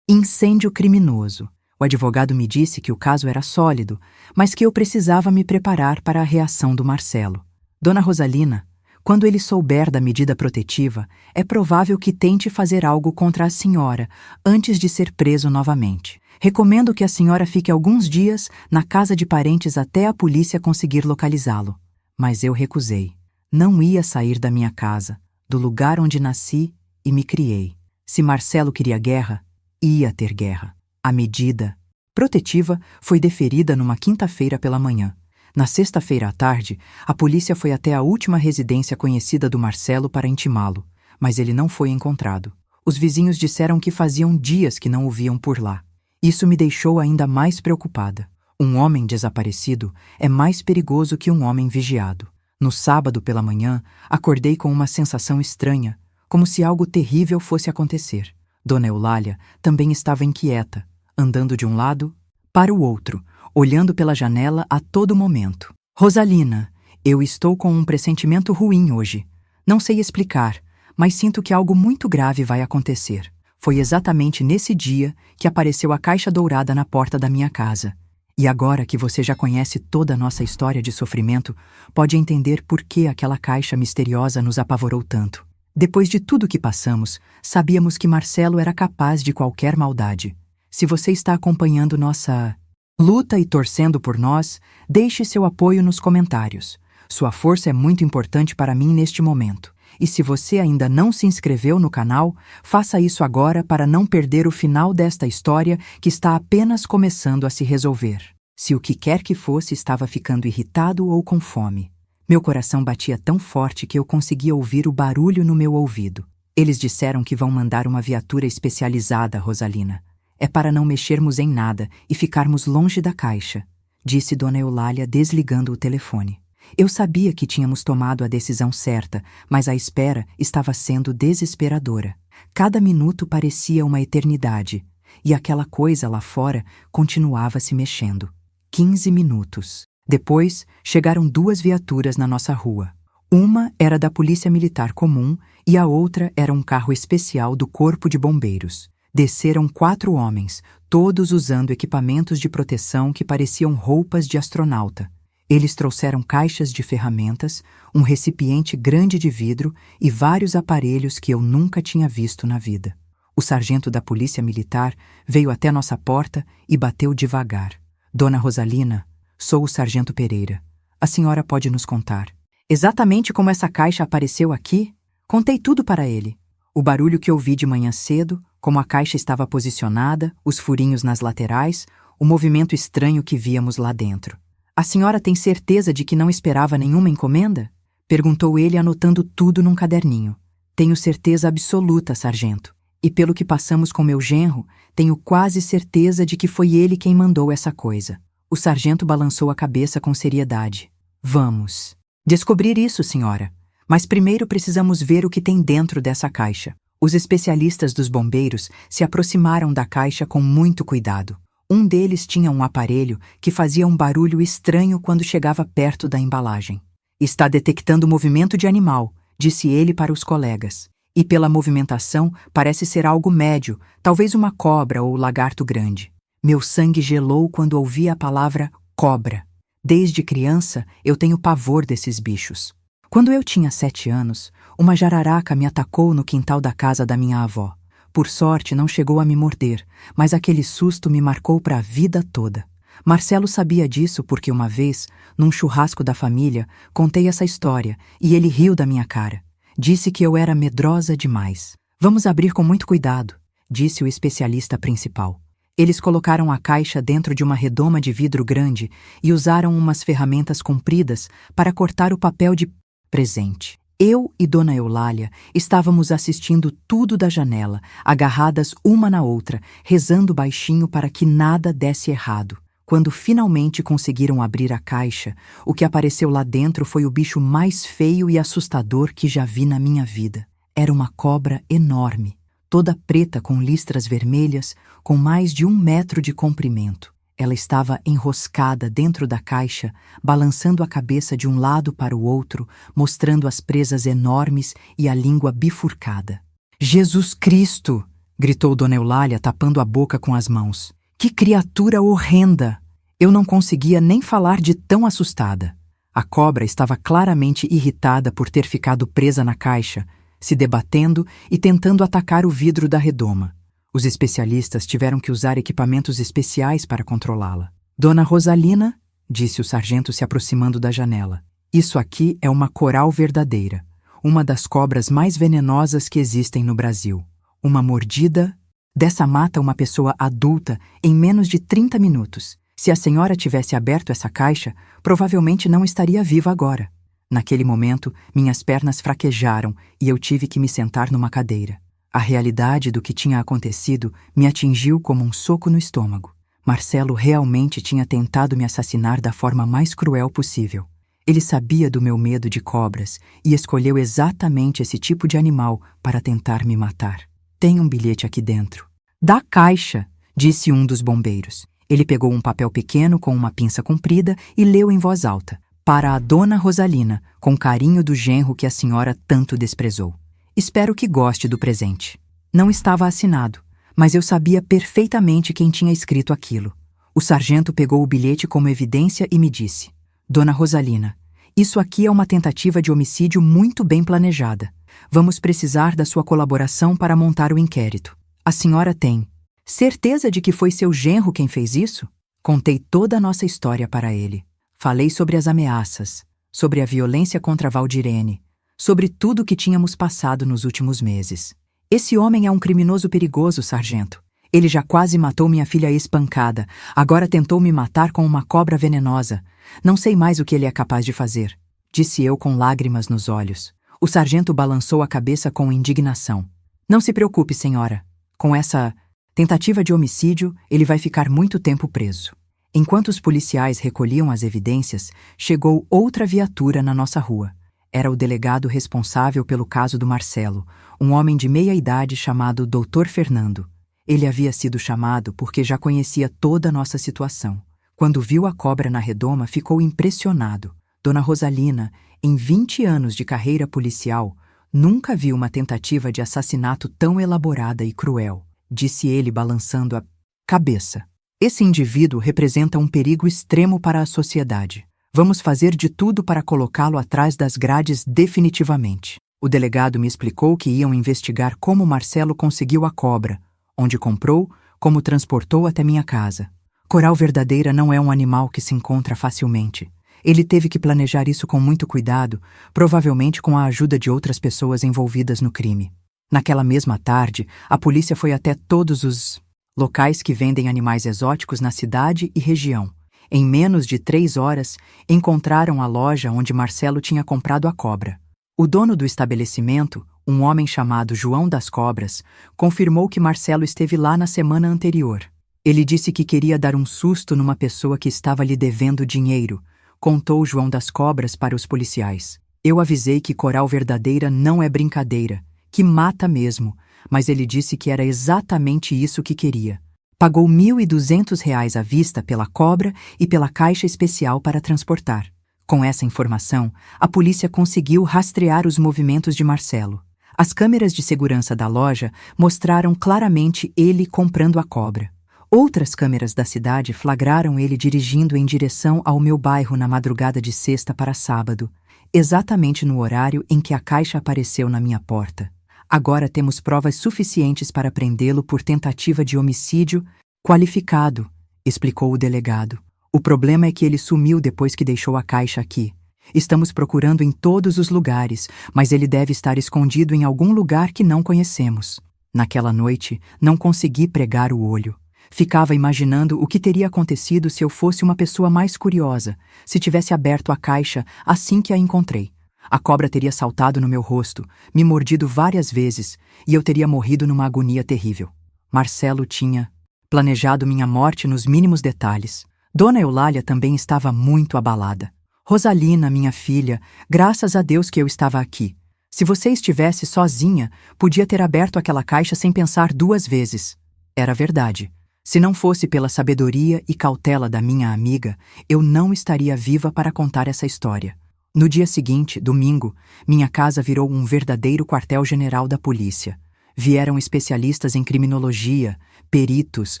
[SPEAKER 1] incêndio criminoso. O advogado me disse que o caso era sólido, mas que eu precisava me preparar para a reação do Marcelo. "Dona Rosalina, quando ele souber da medida protetiva, é provável que tente fazer algo contra a senhora antes de ser preso novamente. Recomendo que a senhora fique alguns dias na casa de parentes até a polícia conseguir localizá-lo." Mas eu recusei. Não ia sair da minha casa, do lugar onde nasci e me criei. Se Marcelo queria guerra, ia ter guerra. A medida protetiva foi deferida numa quinta-feira pela manhã. Na sexta-feira à tarde, a polícia foi até a última residência conhecida do Marcelo para intimá-lo, mas ele não foi encontrado. Os vizinhos disseram que faziam dias que não o viam por lá. Isso me deixou ainda mais preocupada. Um homem desaparecido é mais perigoso que um homem vigiado. No sábado pela manhã, acordei com uma sensação estranha, como se algo terrível fosse acontecer. Dona Eulália também estava inquieta, andando de um lado para o outro, olhando pela janela a todo momento. "Rosalina, eu estou com um pressentimento ruim hoje. Não sei explicar, mas sinto que algo muito grave vai acontecer." Foi exatamente nesse dia que apareceu a caixa dourada na porta da minha casa. E agora que você já conhece toda a nossa história de sofrimento, pode entender por que aquela caixa misteriosa nos apavorou tanto. Depois de tudo que passamos, sabíamos que Marcelo era capaz de qualquer maldade. Se você está acompanhando nossa luta e torcendo por nós, deixe seu apoio nos comentários. Sua força é muito importante para mim neste momento. E se você ainda não se inscreveu no canal, faça isso agora para não perder o final desta história que está apenas começando a se resolver. Se o que quer que fosse estava ficando irritado ou com fome. Meu coração batia tão forte que eu conseguia ouvir o barulho no meu ouvido. Eles disseram que vão mandar uma viatura especializada, Rosalina. É para não mexermos em nada e ficarmos longe da caixa, disse Dona Eulália desligando o telefone. Eu sabia que tínhamos tomado a decisão certa, mas a espera estava sendo desesperadora. Cada minuto parecia uma eternidade, e aquela coisa lá fora continuava se mexendo. 15 minutos. Depois, chegaram 2 viaturas na nossa rua. Uma era da Polícia Militar Comum e a outra era um carro especial do Corpo de Bombeiros. Desceram 4 homens, todos usando equipamentos de proteção que pareciam roupas de astronauta. Eles trouxeram caixas de ferramentas, um recipiente grande de vidro e vários aparelhos que eu nunca tinha visto na vida. O sargento da Polícia Militar veio até nossa porta e bateu devagar. Dona Rosalina, sou o sargento Pereira. A senhora pode nos contar exatamente como essa caixa apareceu aqui? Contei tudo para ele. O barulho que ouvi de manhã cedo, como a caixa estava posicionada, os furinhos nas laterais, o movimento estranho que víamos lá dentro. A senhora tem certeza de que não esperava nenhuma encomenda? Perguntou ele anotando tudo num caderninho. Tenho certeza absoluta, sargento. E pelo que passamos com meu genro, tenho quase certeza de que foi ele quem mandou essa coisa. O sargento balançou a cabeça com seriedade. Vamos descobrir isso, senhora. Mas primeiro precisamos ver o que tem dentro dessa caixa. Os especialistas dos bombeiros se aproximaram da caixa com muito cuidado. Um deles tinha um aparelho que fazia um barulho estranho quando chegava perto da embalagem. Está detectando movimento de animal, disse ele para os colegas. E pela movimentação parece ser algo médio, talvez uma cobra ou lagarto grande. Meu sangue gelou quando ouvi a palavra cobra. Desde criança eu tenho pavor desses bichos. Quando eu tinha 7 anos, uma jararaca me atacou no quintal da casa da minha avó. Por sorte, não chegou a me morder, mas aquele susto me marcou para a vida toda. Marcelo sabia disso porque uma vez, num churrasco da família, contei essa história e ele riu da minha cara. Disse que eu era medrosa demais. Vamos abrir com muito cuidado, disse o especialista principal. Eles colocaram a caixa dentro de uma redoma de vidro grande e usaram umas ferramentas compridas para cortar o papel de presente. Eu e Dona Eulália estávamos assistindo tudo da janela, agarradas uma na outra, rezando baixinho para que nada desse errado. Quando finalmente conseguiram abrir a caixa, o que apareceu lá dentro foi o bicho mais feio e assustador que já vi na minha vida. Era uma cobra enorme, toda preta com listras vermelhas, com mais de 1 metro de comprimento. Ela estava enroscada dentro da caixa, balançando a cabeça de um lado para o outro, mostrando as presas enormes e a língua bifurcada. Jesus Cristo! Gritou Dona Eulália, tapando a boca com as mãos. Que criatura horrenda! Eu não conseguia nem falar de tão assustada. A cobra estava claramente irritada por ter ficado presa na caixa, se debatendo e tentando atacar o vidro da redoma. Os especialistas tiveram que usar equipamentos especiais para controlá-la. Dona Rosalina, disse o sargento se aproximando da janela, isso aqui é uma coral verdadeira, uma das cobras mais venenosas que existem no Brasil. Uma mordida dessa mata uma pessoa adulta em menos de 30 minutos. Se a senhora tivesse aberto essa caixa, provavelmente não estaria viva agora. Naquele momento, minhas pernas fraquejaram e eu tive que me sentar numa cadeira. A realidade do que tinha acontecido me atingiu como um soco no estômago. Marcelo realmente tinha tentado me assassinar da forma mais cruel possível. Ele sabia do meu medo de cobras e escolheu exatamente esse tipo de animal para tentar me matar. Tem um bilhete aqui dentro. Da caixa, disse um dos bombeiros. Ele pegou um papel pequeno com uma pinça comprida e leu em voz alta. Para a Dona Rosalina, com carinho do genro que a senhora tanto desprezou. Espero que goste do presente. Não estava assinado, mas eu sabia perfeitamente quem tinha escrito aquilo. O sargento pegou o bilhete como evidência e me disse: Dona Rosalina, isso aqui é uma tentativa de homicídio muito bem planejada. Vamos precisar da sua colaboração para montar o inquérito. A senhora tem certeza de que foi seu genro quem fez isso? Contei toda a nossa história para ele. Falei sobre as ameaças, sobre a violência contra Valdirene, sobre tudo o que tínhamos passado nos últimos meses. Esse homem é um criminoso perigoso, sargento. Ele já quase matou minha filha espancada, agora tentou me matar com uma cobra venenosa. Não sei mais o que ele é capaz de fazer, disse eu com lágrimas nos olhos. O sargento balançou a cabeça com indignação. Não se preocupe, senhora. Com essa tentativa de homicídio, ele vai ficar muito tempo preso. Enquanto os policiais recolhiam as evidências, chegou outra viatura na nossa rua. Era o delegado responsável pelo caso do Marcelo, um homem de meia-idade chamado Dr. Fernando. Ele havia sido chamado porque já conhecia toda a nossa situação. Quando viu a cobra na redoma, ficou impressionado. Dona Rosalina, em 20 anos de carreira policial, nunca viu uma tentativa de assassinato tão elaborada e cruel, disse ele balançando a cabeça. Esse indivíduo representa um perigo extremo para a sociedade. Vamos fazer de tudo para colocá-lo atrás das grades definitivamente. O delegado me explicou que iam investigar como Marcelo conseguiu a cobra, onde comprou, como transportou até minha casa. Coral verdadeira não é um animal que se encontra facilmente. Ele teve que planejar isso com muito cuidado, provavelmente com a ajuda de outras pessoas envolvidas no crime. Naquela mesma tarde, a polícia foi até todos os locais que vendem animais exóticos na cidade e região. Em menos de 3 horas, encontraram a loja onde Marcelo tinha comprado a cobra. O dono do estabelecimento, um homem chamado João das Cobras, confirmou que Marcelo esteve lá na semana anterior. Ele disse que queria dar um susto numa pessoa que estava lhe devendo dinheiro, contou João das Cobras para os policiais. Eu avisei que coral verdadeira não é brincadeira, que mata mesmo, mas ele disse que era exatamente isso que queria. Pagou R$ 1.200 à vista pela cobra e pela caixa especial para transportar. Com essa informação, a polícia conseguiu rastrear os movimentos de Marcelo. As câmeras de segurança da loja mostraram claramente ele comprando a cobra. Outras câmeras da cidade flagraram ele dirigindo em direção ao meu bairro na madrugada de sexta para sábado, exatamente no horário em que a caixa apareceu na minha porta. Agora temos provas suficientes para prendê-lo por tentativa de homicídio qualificado, explicou o delegado. O problema é que ele sumiu depois que deixou a caixa aqui. Estamos procurando em todos os lugares, mas ele deve estar escondido em algum lugar que não conhecemos. Naquela noite, não consegui pregar o olho. Ficava imaginando o que teria acontecido se eu fosse uma pessoa mais curiosa, se tivesse aberto a caixa assim que a encontrei. A cobra teria saltado no meu rosto, me mordido várias vezes, e eu teria morrido numa agonia terrível. Marcelo tinha planejado minha morte nos mínimos detalhes. Dona Eulália também estava muito abalada. Rosalina, minha filha, graças a Deus que eu estava aqui. Se você estivesse sozinha, podia ter aberto aquela caixa sem pensar 2 vezes. Era verdade. Se não fosse pela sabedoria e cautela da minha amiga, eu não estaria viva para contar essa história. No dia seguinte, domingo, minha casa virou um verdadeiro quartel-general da polícia. Vieram especialistas em criminologia, peritos,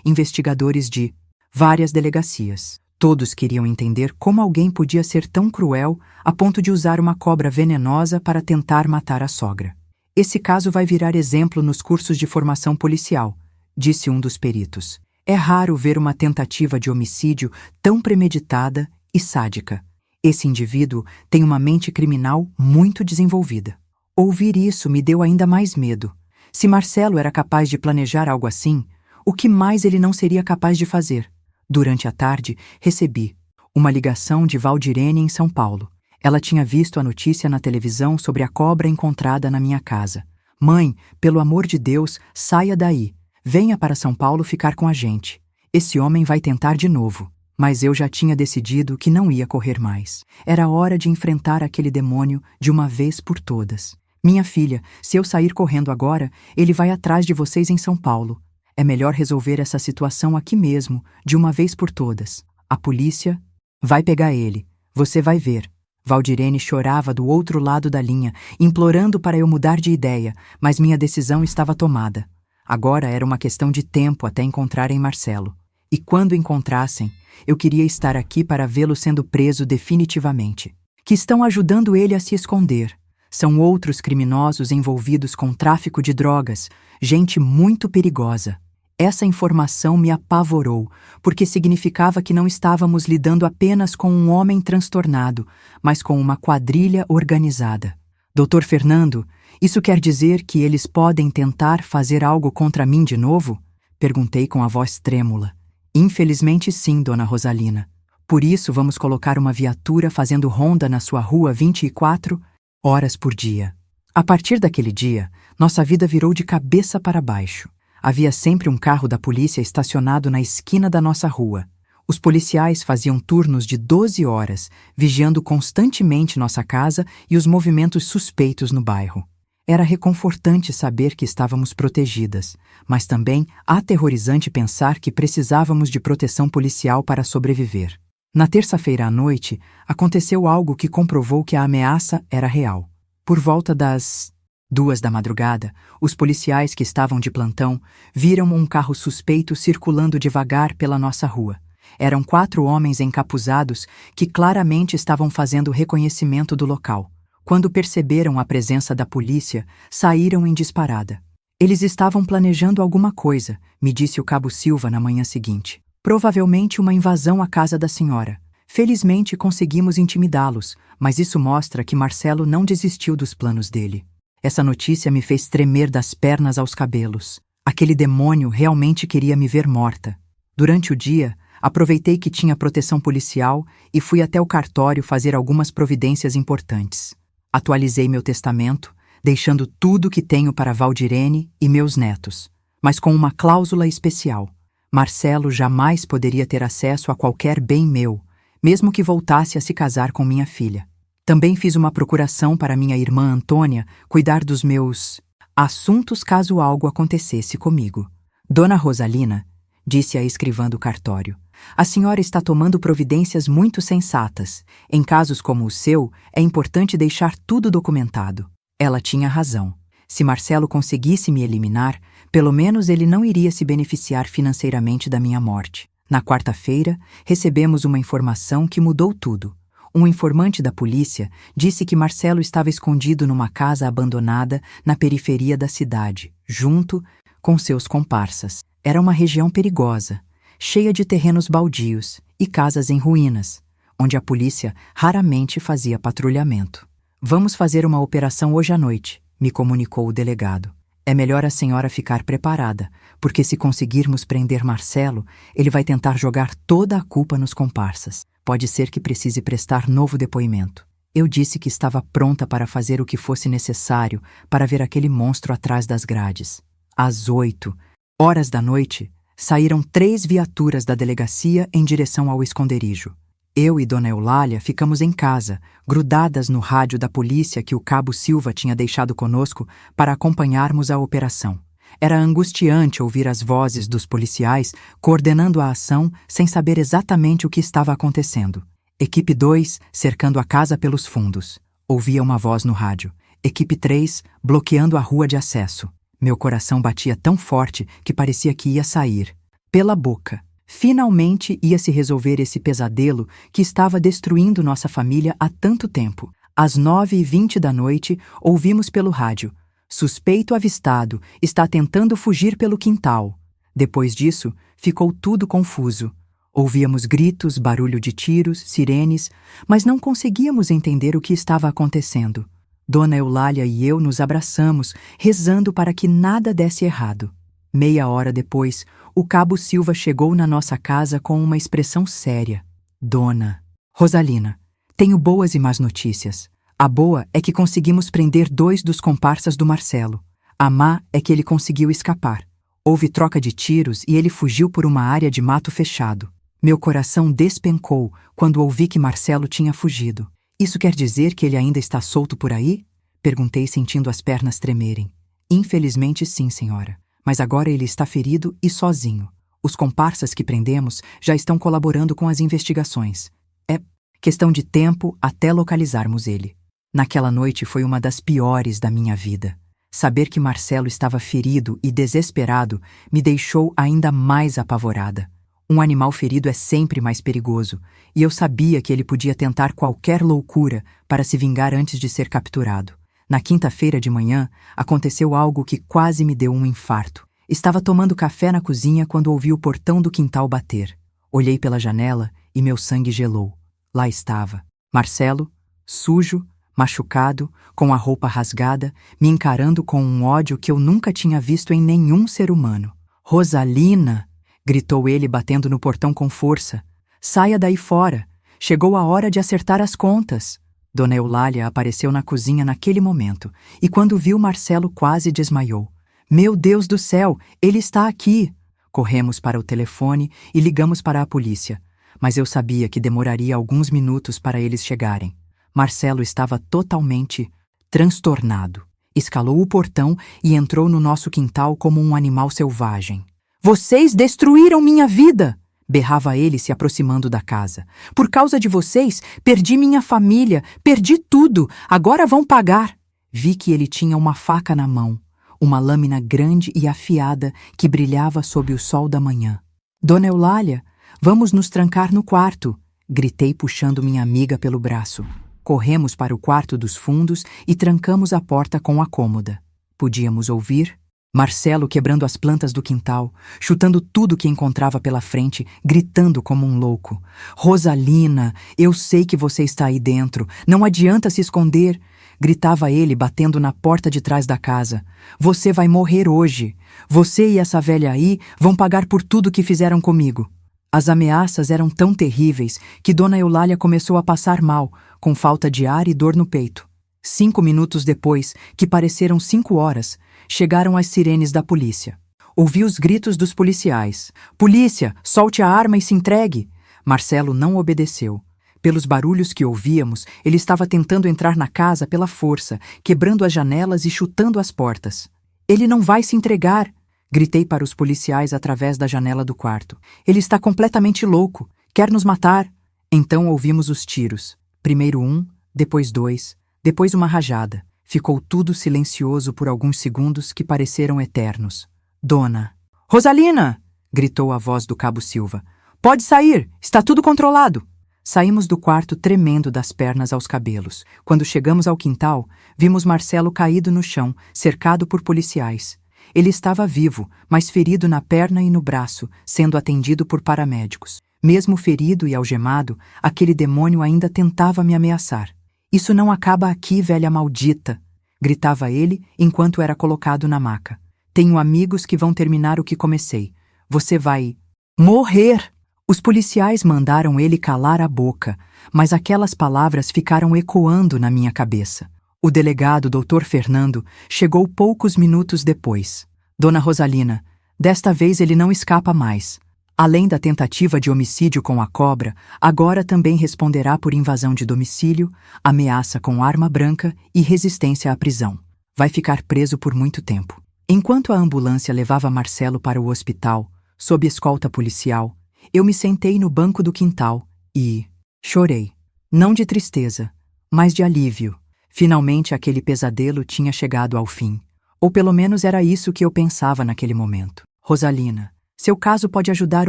[SPEAKER 1] investigadores de várias delegacias. Todos queriam entender como alguém podia ser tão cruel a ponto de usar uma cobra venenosa para tentar matar a sogra. Esse caso vai virar exemplo nos cursos de formação policial, disse um dos peritos. É raro ver uma tentativa de homicídio tão premeditada e sádica. Esse indivíduo tem uma mente criminal muito desenvolvida. Ouvir isso me deu ainda mais medo. Se Marcelo era capaz de planejar algo assim, o que mais ele não seria capaz de fazer? Durante a tarde, recebi uma ligação de Valdirene em São Paulo. Ela tinha visto a notícia na televisão sobre a cobra encontrada na minha casa. Mãe, pelo amor de Deus, saia daí. Venha para São Paulo ficar com a gente. Esse homem vai tentar de novo. Mas eu já tinha decidido que não ia correr mais. Era hora de enfrentar aquele demônio de uma vez por todas. Minha filha, se eu sair correndo agora, ele vai atrás de vocês em São Paulo. É melhor resolver essa situação aqui mesmo, de uma vez por todas. A polícia vai pegar ele. Você vai ver. Valdirene chorava do outro lado da linha, implorando para eu mudar de ideia, mas minha decisão estava tomada. Agora era uma questão de tempo até encontrarem Marcelo. E quando encontrassem, eu queria estar aqui para vê-lo sendo preso definitivamente. Que estão ajudando ele a se esconder. São outros criminosos envolvidos com tráfico de drogas, gente muito perigosa. Essa informação me apavorou, porque significava que não estávamos lidando apenas com um homem transtornado, mas com uma quadrilha organizada. Doutor Fernando, isso quer dizer que eles podem tentar fazer algo contra mim de novo? Perguntei com a voz trêmula. Infelizmente sim, dona Rosalina. Por isso vamos colocar uma viatura fazendo ronda na sua rua 24 horas por dia. A partir daquele dia, nossa vida virou de cabeça para baixo. Havia sempre um carro da polícia estacionado na esquina da nossa rua. Os policiais faziam turnos de 12 horas, vigiando constantemente nossa casa e os movimentos suspeitos no bairro. Era reconfortante saber que estávamos protegidas, mas também aterrorizante pensar que precisávamos de proteção policial para sobreviver. Na terça-feira à noite, aconteceu algo que comprovou que a ameaça era real. Por volta das 2 da madrugada, os policiais que estavam de plantão viram um carro suspeito circulando devagar pela nossa rua. Eram 4 homens encapuzados que claramente estavam fazendo reconhecimento do local. Quando perceberam a presença da polícia, saíram em disparada. Eles estavam planejando alguma coisa, me disse o cabo Silva na manhã seguinte. Provavelmente uma invasão à casa da senhora. Felizmente conseguimos intimidá-los, mas isso mostra que Marcelo não desistiu dos planos dele. Essa notícia me fez tremer das pernas aos cabelos. Aquele demônio realmente queria me ver morta. Durante o dia, aproveitei que tinha proteção policial e fui até o cartório fazer algumas providências importantes. Atualizei meu testamento, deixando tudo que tenho para Valdirene e meus netos, mas com uma cláusula especial. Marcelo jamais poderia ter acesso a qualquer bem meu, mesmo que voltasse a se casar com minha filha. Também fiz uma procuração para minha irmã Antônia cuidar dos meus assuntos caso algo acontecesse comigo. Dona Rosalina, disse a escrivã do cartório, a senhora está tomando providências muito sensatas. Em casos como o seu, é importante deixar tudo documentado. Ela tinha razão. Se Marcelo conseguisse me eliminar, pelo menos ele não iria se beneficiar financeiramente da minha morte. Na quarta-feira, recebemos uma informação que mudou tudo. Um informante da polícia disse que Marcelo estava escondido numa casa abandonada na periferia da cidade, junto com seus comparsas. Era uma região perigosa, cheia de terrenos baldios e casas em ruínas, onde a polícia raramente fazia patrulhamento. Vamos fazer uma operação hoje à noite, me comunicou o delegado. É melhor a senhora ficar preparada, porque se conseguirmos prender Marcelo, ele vai tentar jogar toda a culpa nos comparsas. Pode ser que precise prestar novo depoimento. Eu disse que estava pronta para fazer o que fosse necessário para ver aquele monstro atrás das grades. Às 8 horas da noite, saíram 3 viaturas da delegacia em direção ao esconderijo. Eu e Dona Eulália ficamos em casa, grudadas no rádio da polícia que o cabo Silva tinha deixado conosco para acompanharmos a operação. Era angustiante ouvir as vozes dos policiais coordenando a ação sem saber exatamente o que estava acontecendo. Equipe 2 cercando a casa pelos fundos. Ouvia uma voz no rádio. Equipe 3 bloqueando a rua de acesso. Meu coração batia tão forte que parecia que ia sair. Pela boca. Finalmente ia se resolver esse pesadelo que estava destruindo nossa família há tanto tempo. Às 9h20 da noite, ouvimos pelo rádio. Suspeito avistado, está tentando fugir pelo quintal. Depois disso, ficou tudo confuso. Ouvíamos gritos, barulho de tiros, sirenes, mas não conseguíamos entender o que estava acontecendo. Dona Eulália e eu nos abraçamos, rezando para que nada desse errado. Meia hora depois, o cabo Silva chegou na nossa casa com uma expressão séria. Dona Rosalina, tenho boas e más notícias. A boa é que conseguimos prender 2 dos comparsas do Marcelo. A má é que ele conseguiu escapar. Houve troca de tiros e ele fugiu por uma área de mato fechado. Meu coração despencou quando ouvi que Marcelo tinha fugido. Isso quer dizer que ele ainda está solto por aí? Perguntei sentindo as pernas tremerem. Infelizmente sim, senhora. Mas agora ele está ferido e sozinho. Os comparsas que prendemos já estão colaborando com as investigações. É questão de tempo até localizarmos ele. Naquela noite foi uma das piores da minha vida. Saber que Marcelo estava ferido e desesperado me deixou ainda mais apavorada. Um animal ferido é sempre mais perigoso, e eu sabia que ele podia tentar qualquer loucura para se vingar antes de ser capturado. Na quinta-feira de manhã, aconteceu algo que quase me deu um infarto. Estava tomando café na cozinha quando ouvi o portão do quintal bater. Olhei pela janela e meu sangue gelou. Lá estava Marcelo, sujo, machucado, com a roupa rasgada, me encarando com um ódio que eu nunca tinha visto em nenhum ser humano. "Rosalina!" gritou ele, batendo no portão com força. "Saia daí fora! Chegou a hora de acertar as contas!" Dona Eulália apareceu na cozinha naquele momento, e quando viu Marcelo quase desmaiou. "Meu Deus do céu, ele está aqui!" Corremos para o telefone e ligamos para a polícia, mas eu sabia que demoraria alguns minutos para eles chegarem. Marcelo estava totalmente transtornado. Escalou o portão e entrou no nosso quintal como um animal selvagem. "Vocês destruíram minha vida!" berrava ele, se aproximando da casa. "Por causa de vocês, perdi minha família, perdi tudo. Agora vão pagar." Vi que ele tinha uma faca na mão, uma lâmina grande e afiada que brilhava sob o sol da manhã. "Dona Eulália, vamos nos trancar no quarto!" gritei, puxando minha amiga pelo braço. Corremos para o quarto dos fundos e trancamos a porta com a cômoda. Podíamos ouvir Marcelo quebrando as plantas do quintal, chutando tudo que encontrava pela frente, gritando como um louco. "Rosalina, eu sei que você está aí dentro. Não adianta se esconder!" gritava ele, batendo na porta de trás da casa. "Você vai morrer hoje. Você e essa velha aí vão pagar por tudo que fizeram comigo." As ameaças eram tão terríveis que Dona Eulália começou a passar mal, com falta de ar e dor no peito. 5 minutos depois, que pareceram 5 horas, chegaram as sirenes da polícia. Ouvi os gritos dos policiais. "Polícia, solte a arma e se entregue!" Marcelo não obedeceu. Pelos barulhos que ouvíamos, ele estava tentando entrar na casa pela força, quebrando as janelas e chutando as portas. "Ele não vai se entregar!" gritei para os policiais através da janela do quarto. "Ele está completamente louco! Quer nos matar!" Então ouvimos os tiros. Primeiro um, depois 2, depois uma rajada. Ficou tudo silencioso por alguns segundos que pareceram eternos. "Dona Rosalina!" gritou a voz do Cabo Silva. "Pode sair! Está tudo controlado!" Saímos do quarto tremendo das pernas aos cabelos. Quando chegamos ao quintal, vimos Marcelo caído no chão, cercado por policiais. Ele estava vivo, mas ferido na perna e no braço, sendo atendido por paramédicos. Mesmo ferido e algemado, aquele demônio ainda tentava me ameaçar. "Isso não acaba aqui, velha maldita!" gritava ele enquanto era colocado na maca. "Tenho amigos que vão terminar o que comecei. Você vai morrer!" Os policiais mandaram ele calar a boca, mas aquelas palavras ficaram ecoando na minha cabeça. O delegado, Dr. Fernando, chegou poucos minutos depois. "Dona Rosalina, desta vez ele não escapa mais. Além da tentativa de homicídio com a cobra, agora também responderá por invasão de domicílio, ameaça com arma branca e resistência à prisão. Vai ficar preso por muito tempo." Enquanto a ambulância levava Marcelo para o hospital, sob escolta policial, eu me sentei no banco do quintal e chorei. Não de tristeza, mas de alívio. Finalmente aquele pesadelo tinha chegado ao fim. Ou pelo menos era isso que eu pensava naquele momento. "Rosalina, seu caso pode ajudar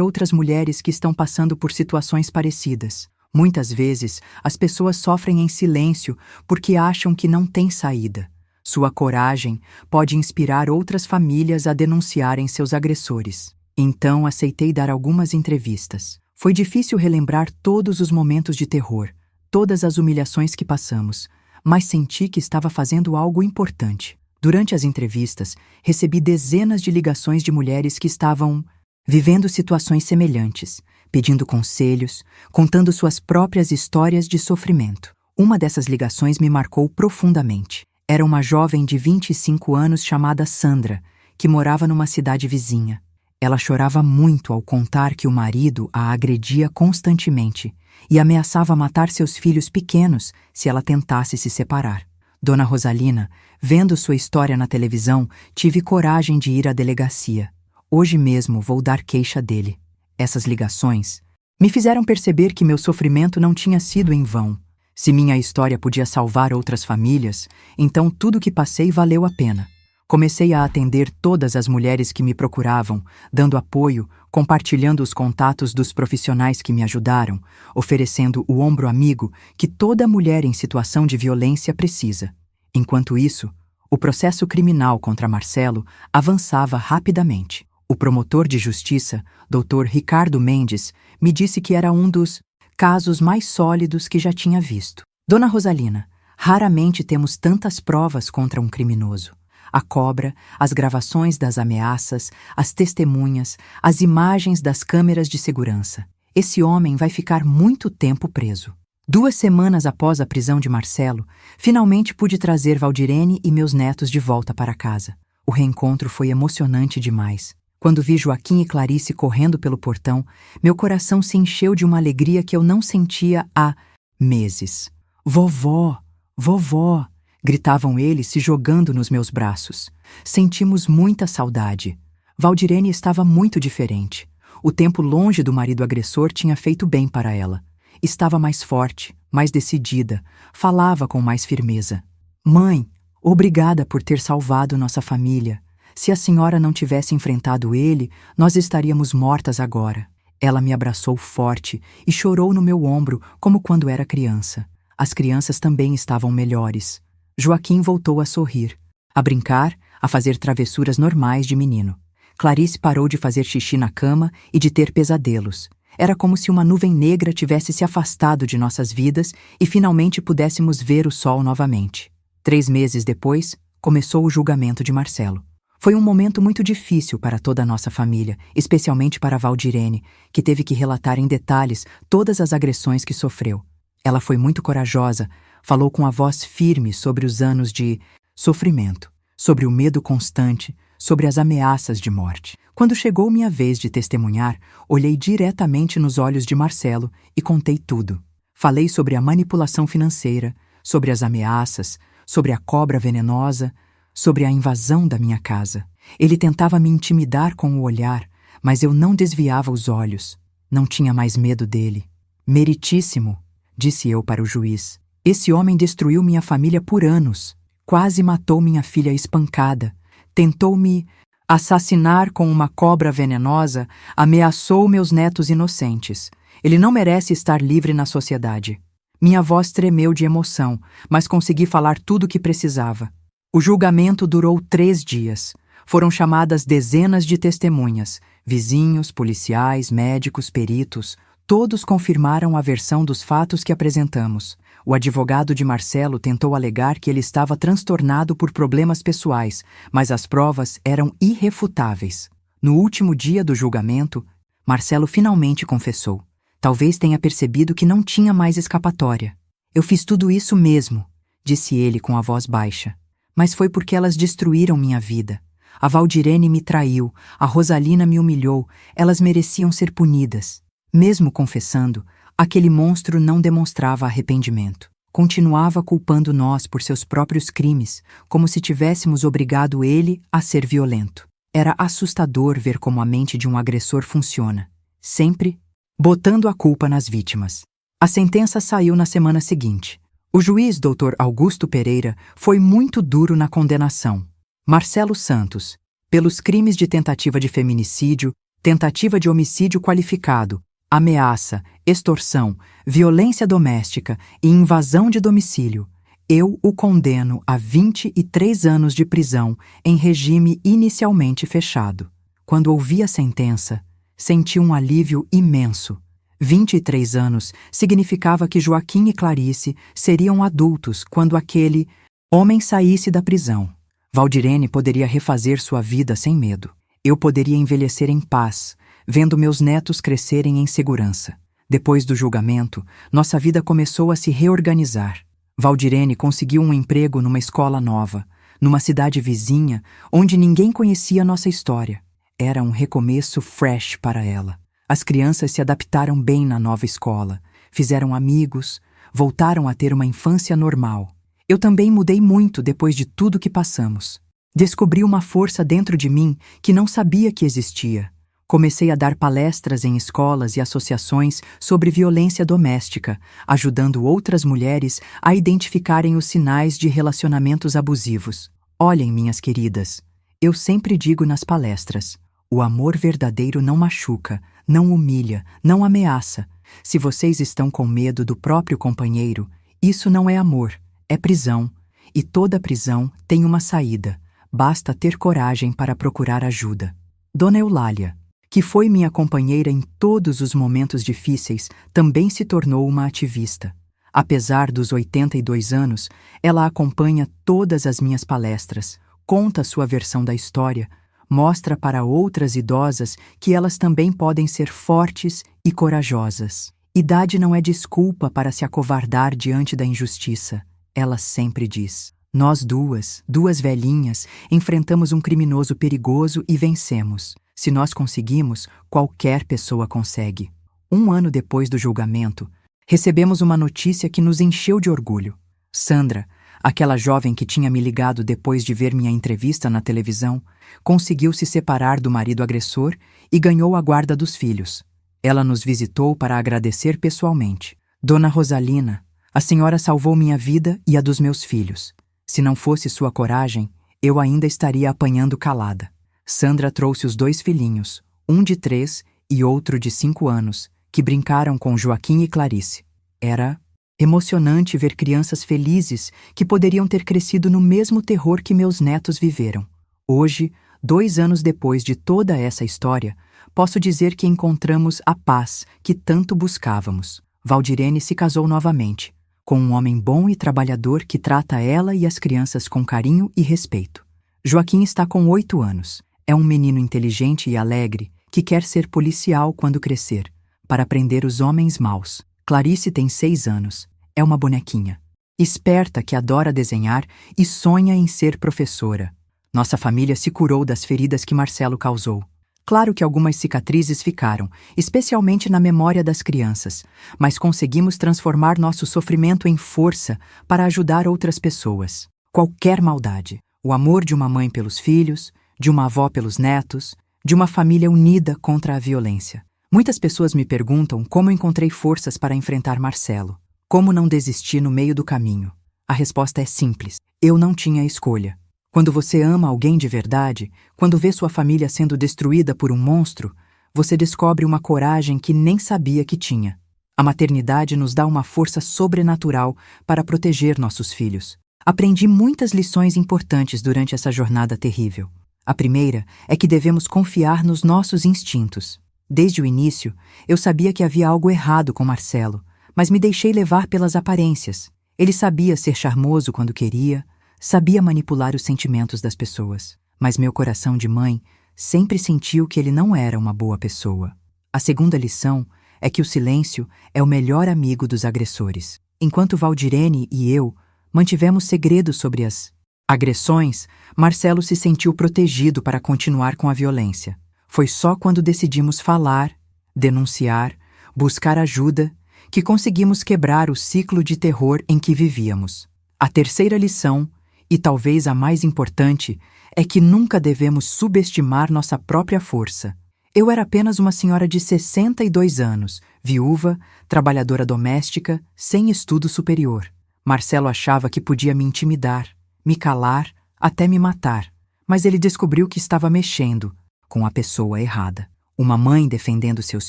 [SPEAKER 1] outras mulheres que estão passando por situações parecidas. Muitas vezes, as pessoas sofrem em silêncio porque acham que não tem saída. Sua coragem pode inspirar outras famílias a denunciarem seus agressores." Então aceitei dar algumas entrevistas. Foi difícil relembrar todos os momentos de terror, todas as humilhações que passamos, mas senti que estava fazendo algo importante. Durante as entrevistas, recebi dezenas de ligações de mulheres que estavam vivendo situações semelhantes, pedindo conselhos, contando suas próprias histórias de sofrimento. Uma dessas ligações me marcou profundamente. Era uma jovem de 25 anos chamada Sandra, que morava numa cidade vizinha. Ela chorava muito ao contar que o marido a agredia constantemente e ameaçava matar seus filhos pequenos se ela tentasse se separar. Dona Rosalina, vendo sua história na televisão, tive coragem de ir à delegacia. Hoje mesmo vou dar queixa dele. Essas ligações me fizeram perceber que meu sofrimento não tinha sido em vão. Se minha história podia salvar outras famílias, então tudo que passei valeu a pena. Comecei a atender todas as mulheres que me procuravam, dando apoio, compartilhando os contatos dos profissionais que me ajudaram, oferecendo o ombro amigo que toda mulher em situação de violência precisa. Enquanto isso, o processo criminal contra Marcelo avançava rapidamente. O promotor de justiça, Dr. Ricardo Mendes, me disse que era um dos casos mais sólidos que já tinha visto. "Dona Rosalina, Raramente temos tantas provas contra um criminoso. A cobra, as gravações das ameaças, as testemunhas, as imagens das câmeras de segurança. Esse homem vai ficar muito tempo preso. 2 semanas após a prisão de Marcelo, finalmente pude trazer Valdirene e meus netos de volta para casa. O reencontro foi emocionante demais. Quando vi Joaquim e Clarice correndo pelo portão, meu coração se encheu de uma alegria que eu não sentia há meses. Vovó! Vovó! Gritavam eles, se jogando nos meus braços. Sentimos muita saudade. Valdirene estava muito diferente. O tempo longe do marido agressor tinha feito bem para ela. Estava mais forte, mais decidida, falava com mais firmeza. Mãe, obrigada por ter salvado nossa família. Se a senhora não tivesse enfrentado ele, nós estaríamos mortas agora. Ela me abraçou forte e chorou no meu ombro como quando era criança. As crianças também estavam melhores. Joaquim voltou a sorrir, a brincar, a fazer travessuras normais de menino. Clarice parou de fazer xixi na cama e de ter pesadelos. Era como se uma nuvem negra tivesse se afastado de nossas vidas e finalmente pudéssemos ver o sol novamente. 3 meses depois, começou o julgamento de Marcelo. Foi um momento muito difícil para toda a nossa família, especialmente para Valdirene, que teve que relatar em detalhes todas as agressões que sofreu. Ela foi muito corajosa, falou com a voz firme sobre os anos de sofrimento, sobre o medo constante, sobre as ameaças de morte. Quando chegou minha vez de testemunhar, olhei diretamente nos olhos de Marcelo e contei tudo. Falei sobre a manipulação financeira, sobre as ameaças, sobre a cobra venenosa, sobre a invasão da minha casa. Ele tentava me intimidar com o olhar, mas eu não desviava os olhos. Não tinha mais medo dele. Meritíssimo, disse eu para o juiz. Esse homem destruiu minha família por anos. Quase matou minha filha espancada. Tentou me assassinar com uma cobra venenosa, ameaçou meus netos inocentes. Ele não merece estar livre na sociedade. Minha voz tremeu de emoção, mas consegui falar tudo o que precisava. O julgamento durou 3 dias. Foram chamadas dezenas de testemunhas, vizinhos, policiais, médicos, peritos. Todos confirmaram a versão dos fatos que apresentamos. O advogado de Marcelo tentou alegar que ele estava transtornado por problemas pessoais, mas as provas eram irrefutáveis. No último dia do julgamento, Marcelo finalmente confessou. Talvez tenha percebido que não tinha mais escapatória. Eu fiz tudo isso mesmo, disse ele com a voz baixa. Mas foi porque elas destruíram minha vida. A Valdirene me traiu, a Rosalina me humilhou, elas mereciam ser punidas. Mesmo confessando, aquele monstro não demonstrava arrependimento. Continuava culpando nós por seus próprios crimes, como se tivéssemos obrigado ele a ser violento. Era assustador ver como a mente de um agressor funciona, sempre botando a culpa nas vítimas. A sentença saiu na semana seguinte. O juiz Dr. Augusto Pereira foi muito duro na condenação. Marcelo Santos, pelos crimes de tentativa de feminicídio, tentativa de homicídio qualificado, ameaça, extorsão, violência doméstica e invasão de domicílio, eu o condeno a 23 anos de prisão em regime inicialmente fechado. Quando ouvi a sentença, senti um alívio imenso. 23 anos significava que Joaquim e Clarice seriam adultos quando aquele homem saísse da prisão. Valdirene poderia refazer sua vida sem medo. Eu poderia envelhecer em paz, vendo meus netos crescerem em segurança. Depois do julgamento, nossa vida começou a se reorganizar. Valdirene conseguiu um emprego numa escola nova, numa cidade vizinha, onde ninguém conhecia nossa história. Era um recomeço fresh para ela. As crianças se adaptaram bem na nova escola, fizeram amigos, voltaram a ter uma infância normal. Eu também mudei muito depois de tudo que passamos. Descobri uma força dentro de mim que não sabia que existia. Comecei a dar palestras em escolas e associações sobre violência doméstica, ajudando outras mulheres a identificarem os sinais de relacionamentos abusivos. Olhem, minhas queridas, eu sempre digo nas palestras, o amor verdadeiro não machuca, não humilha, não ameaça. Se vocês estão com medo do próprio companheiro, isso não é amor, é prisão. E toda prisão tem uma saída. Basta ter coragem para procurar ajuda. Dona Eulália, que foi minha companheira em todos os momentos difíceis, também se tornou uma ativista. Apesar dos 82 anos, ela acompanha todas as minhas palestras, conta sua versão da história, mostra para outras idosas que elas também podem ser fortes e corajosas. Idade não é desculpa para se acovardar diante da injustiça, ela sempre diz. Nós duas velhinhas, enfrentamos um criminoso perigoso e vencemos. Se nós conseguimos, qualquer pessoa consegue. 1 ano depois do julgamento, recebemos uma notícia que nos encheu de orgulho. Sandra, aquela jovem que tinha me ligado depois de ver minha entrevista na televisão, conseguiu se separar do marido agressor e ganhou a guarda dos filhos. Ela nos visitou para agradecer pessoalmente. Dona Rosalina, a senhora salvou minha vida e a dos meus filhos. Se não fosse sua coragem, eu ainda estaria apanhando calada. Sandra trouxe os 2 filhinhos, um de 3 e outro de 5 anos, que brincaram com Joaquim e Clarice. Era emocionante ver crianças felizes que poderiam ter crescido no mesmo terror que meus netos viveram. Hoje, 2 anos depois de toda essa história, posso dizer que encontramos a paz que tanto buscávamos. Valdirene se casou novamente, com um homem bom e trabalhador que trata ela e as crianças com carinho e respeito. Joaquim está com 8 anos. É um menino inteligente e alegre que quer ser policial quando crescer, para prender os homens maus. Clarice tem 6 anos. É uma bonequinha. Esperta que adora desenhar e sonha em ser professora. Nossa família se curou das feridas que Marcelo causou. Claro que algumas cicatrizes ficaram, especialmente na memória das crianças, mas conseguimos transformar nosso sofrimento em força para ajudar outras pessoas. Qualquer maldade. O amor de uma mãe pelos filhos, de uma avó pelos netos, de uma família unida contra a violência. Muitas pessoas me perguntam como encontrei forças para enfrentar Marcelo. Como não desisti no meio do caminho? A resposta é simples. Eu não tinha escolha. Quando você ama alguém de verdade, quando vê sua família sendo destruída por um monstro, você descobre uma coragem que nem sabia que tinha. A maternidade nos dá uma força sobrenatural para proteger nossos filhos. Aprendi muitas lições importantes durante essa jornada terrível. A primeira é que devemos confiar nos nossos instintos. Desde o início, eu sabia que havia algo errado com Marcelo, mas me deixei levar pelas aparências. Ele sabia ser charmoso quando queria, sabia manipular os sentimentos das pessoas, mas meu coração de mãe sempre sentiu que ele não era uma boa pessoa. A segunda lição é que o silêncio é o melhor amigo dos agressores. Enquanto Valdirene e eu mantivemos segredos sobre as agressões, Marcelo se sentiu protegido para continuar com a violência. Foi só quando decidimos falar, denunciar, buscar ajuda, que conseguimos quebrar o ciclo de terror em que vivíamos. A terceira lição, e talvez a mais importante, é que nunca devemos subestimar nossa própria força. Eu era apenas uma senhora de 62 anos, viúva, trabalhadora doméstica, sem estudo superior. Marcelo achava que podia me intimidar, me calar, até me matar, mas ele descobriu que estava mexendo com a pessoa errada. Uma mãe defendendo seus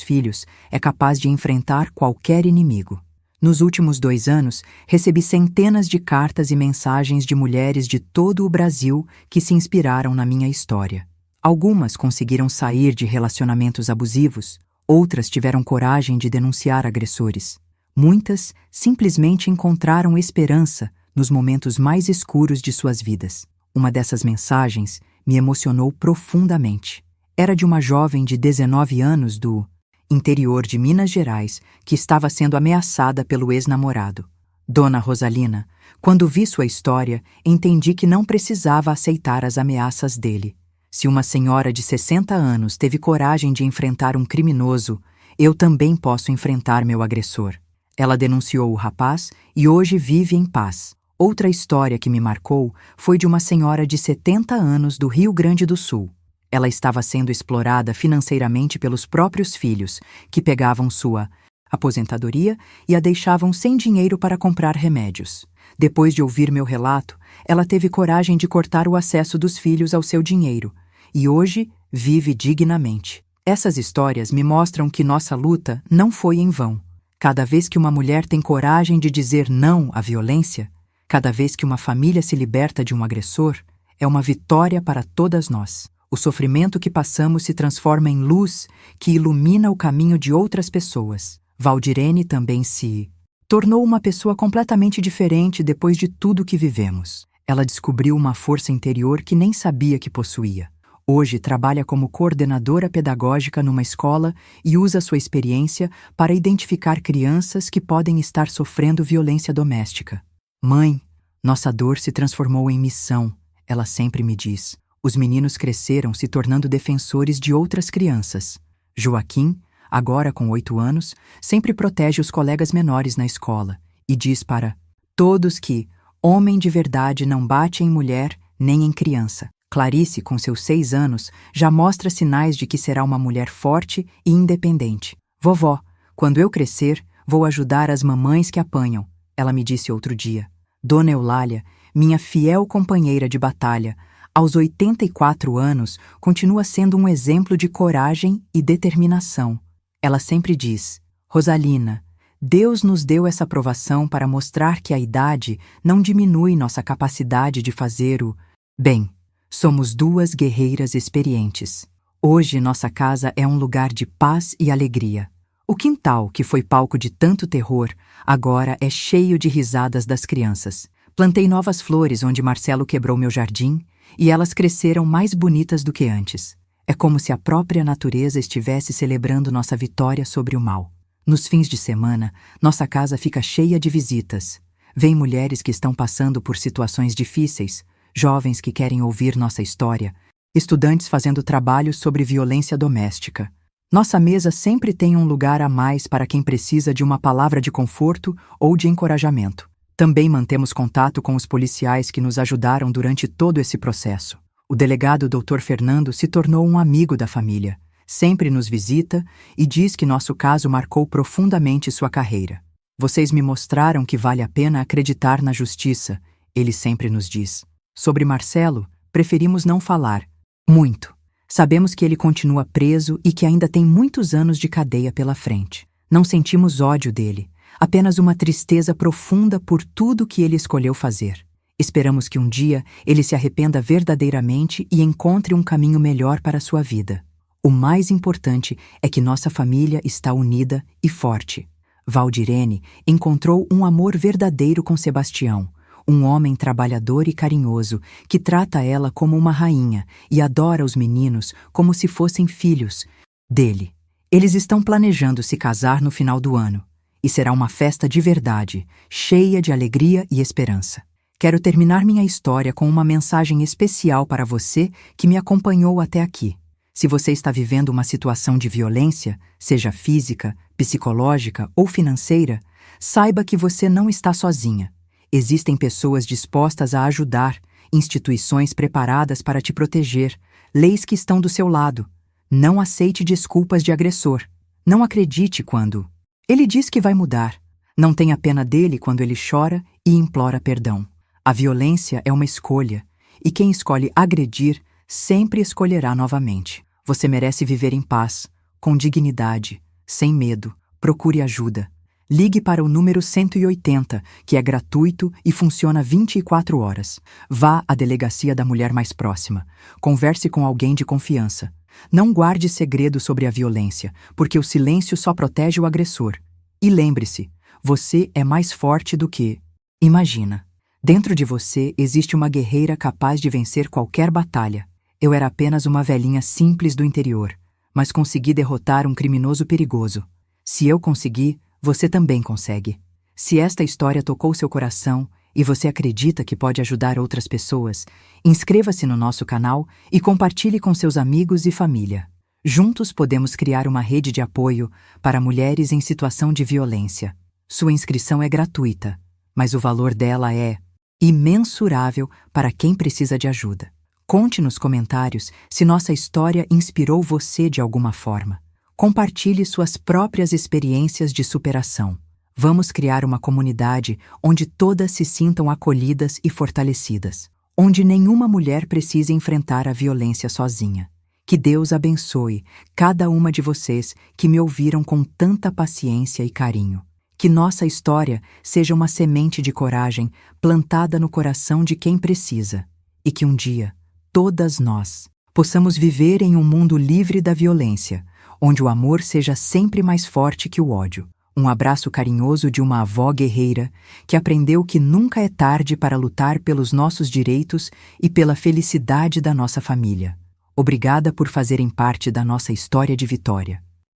[SPEAKER 1] filhos é capaz de enfrentar qualquer inimigo. Nos últimos 2 anos, recebi centenas de cartas e mensagens de mulheres de todo o Brasil que se inspiraram na minha história. Algumas conseguiram sair de relacionamentos abusivos, outras tiveram coragem de denunciar agressores. Muitas simplesmente encontraram esperança nos momentos mais escuros de suas vidas. Uma dessas mensagens me emocionou profundamente. Era de uma jovem de 19 anos do interior de Minas Gerais que estava sendo ameaçada pelo ex-namorado. Dona Rosalina, quando vi sua história, entendi que não precisava aceitar as ameaças dele. Se uma senhora de 60 anos teve coragem de enfrentar um criminoso, eu também posso enfrentar meu agressor. Ela denunciou o rapaz e hoje vive em paz. Outra história que me marcou foi de uma senhora de 70 anos do Rio Grande do Sul. Ela estava sendo explorada financeiramente pelos próprios filhos, que pegavam sua aposentadoria e a deixavam sem dinheiro para comprar remédios. Depois de ouvir meu relato, ela teve coragem de cortar o acesso dos filhos ao seu dinheiro e hoje vive dignamente. Essas histórias me mostram que nossa luta não foi em vão. Cada vez que uma mulher tem coragem de dizer não à violência, cada vez que uma família se liberta de um agressor, é uma vitória para todas nós. O sofrimento que passamos se transforma em luz que ilumina o caminho de outras pessoas. Valdirene também se tornou uma pessoa completamente diferente depois de tudo que vivemos. Ela descobriu uma força interior que nem sabia que possuía. Hoje trabalha como coordenadora pedagógica numa escola e usa sua experiência para identificar crianças que podem estar sofrendo violência doméstica. Mãe, nossa dor se transformou em missão, ela sempre me diz. Os meninos cresceram se tornando defensores de outras crianças. Joaquim, agora com 8 anos, sempre protege os colegas menores na escola e diz para todos que homem de verdade não bate em mulher nem em criança. Clarice, com seus 6 anos, já mostra sinais de que será uma mulher forte e independente. Vovó, quando eu crescer, vou ajudar as mamães que apanham, ela me disse outro dia. Dona Eulália, minha fiel companheira de batalha, aos 84 anos, continua sendo um exemplo de coragem e determinação. Ela sempre diz, Rosalina, Deus nos deu essa provação para mostrar que a idade não diminui nossa capacidade de fazer o bem. Somos 2 guerreiras experientes. Hoje nossa casa é um lugar de paz e alegria. O quintal, que foi palco de tanto terror, agora é cheio de risadas das crianças. Plantei novas flores onde Marcelo quebrou meu jardim e elas cresceram mais bonitas do que antes. É como se a própria natureza estivesse celebrando nossa vitória sobre o mal. Nos fins de semana, nossa casa fica cheia de visitas. Vêm mulheres que estão passando por situações difíceis, jovens que querem ouvir nossa história, estudantes fazendo trabalhos sobre violência doméstica. Nossa mesa sempre tem um lugar a mais para quem precisa de uma palavra de conforto ou de encorajamento. Também mantemos contato com os policiais que nos ajudaram durante todo esse processo. O delegado Dr. Fernando se tornou um amigo da família. Sempre nos visita e diz que nosso caso marcou profundamente sua carreira. Vocês me mostraram que vale a pena acreditar na justiça, ele sempre nos diz. Sobre Marcelo, preferimos não falar. Muito. Sabemos que ele continua preso e que ainda tem muitos anos de cadeia pela frente. Não sentimos ódio dele, apenas uma tristeza profunda por tudo que ele escolheu fazer. Esperamos que um dia ele se arrependa verdadeiramente e encontre um caminho melhor para a sua vida. O mais importante é que nossa família está unida e forte. Valdirene encontrou um amor verdadeiro com Sebastião, um homem trabalhador e carinhoso que trata ela como uma rainha e adora os meninos como se fossem filhos dele. Eles estão planejando se casar no final do ano e será uma festa de verdade, cheia de alegria e esperança. Quero terminar minha história com uma mensagem especial para você que me acompanhou até aqui. Se você está vivendo uma situação de violência, seja física, psicológica ou financeira, saiba que você não está sozinha. Existem pessoas dispostas a ajudar, instituições preparadas para te proteger, leis que estão do seu lado. Não aceite desculpas de agressor. Não acredite quando ele diz que vai mudar. Não tenha pena dele quando ele chora e implora perdão. A violência é uma escolha, e quem escolhe agredir sempre escolherá novamente. Você merece viver em paz, com dignidade, sem medo. Procure ajuda. Ligue para o número 180, que é gratuito e funciona 24 horas. Vá à delegacia da mulher mais próxima. Converse com alguém de confiança. Não guarde segredo sobre a violência, porque o silêncio só protege o agressor. E lembre-se, você é mais forte do que imagina. Dentro de você existe uma guerreira capaz de vencer qualquer batalha. Eu era apenas uma velhinha simples do interior, mas consegui derrotar um criminoso perigoso. Se eu consegui, você também consegue. Se esta história tocou seu coração e você acredita que pode ajudar outras pessoas, inscreva-se no nosso canal e compartilhe com seus amigos e família. Juntos podemos criar uma rede de apoio para mulheres em situação de violência. Sua inscrição é gratuita, mas o valor dela é imensurável para quem precisa de ajuda. Conte nos comentários se nossa história inspirou você de alguma forma. Compartilhe suas próprias experiências de superação. Vamos criar uma comunidade onde todas se sintam acolhidas e fortalecidas, onde nenhuma mulher precise enfrentar a violência sozinha. Que Deus abençoe cada uma de vocês que me ouviram com tanta paciência e carinho. Que nossa história seja uma semente de coragem plantada no coração de quem precisa, e que um dia todas nós possamos viver em um mundo livre da violência, onde o amor seja sempre mais forte que o ódio. Um abraço carinhoso de uma avó guerreira que aprendeu que nunca é tarde para lutar pelos nossos direitos e pela felicidade da nossa família. Obrigada por fazerem parte da nossa história de vitória.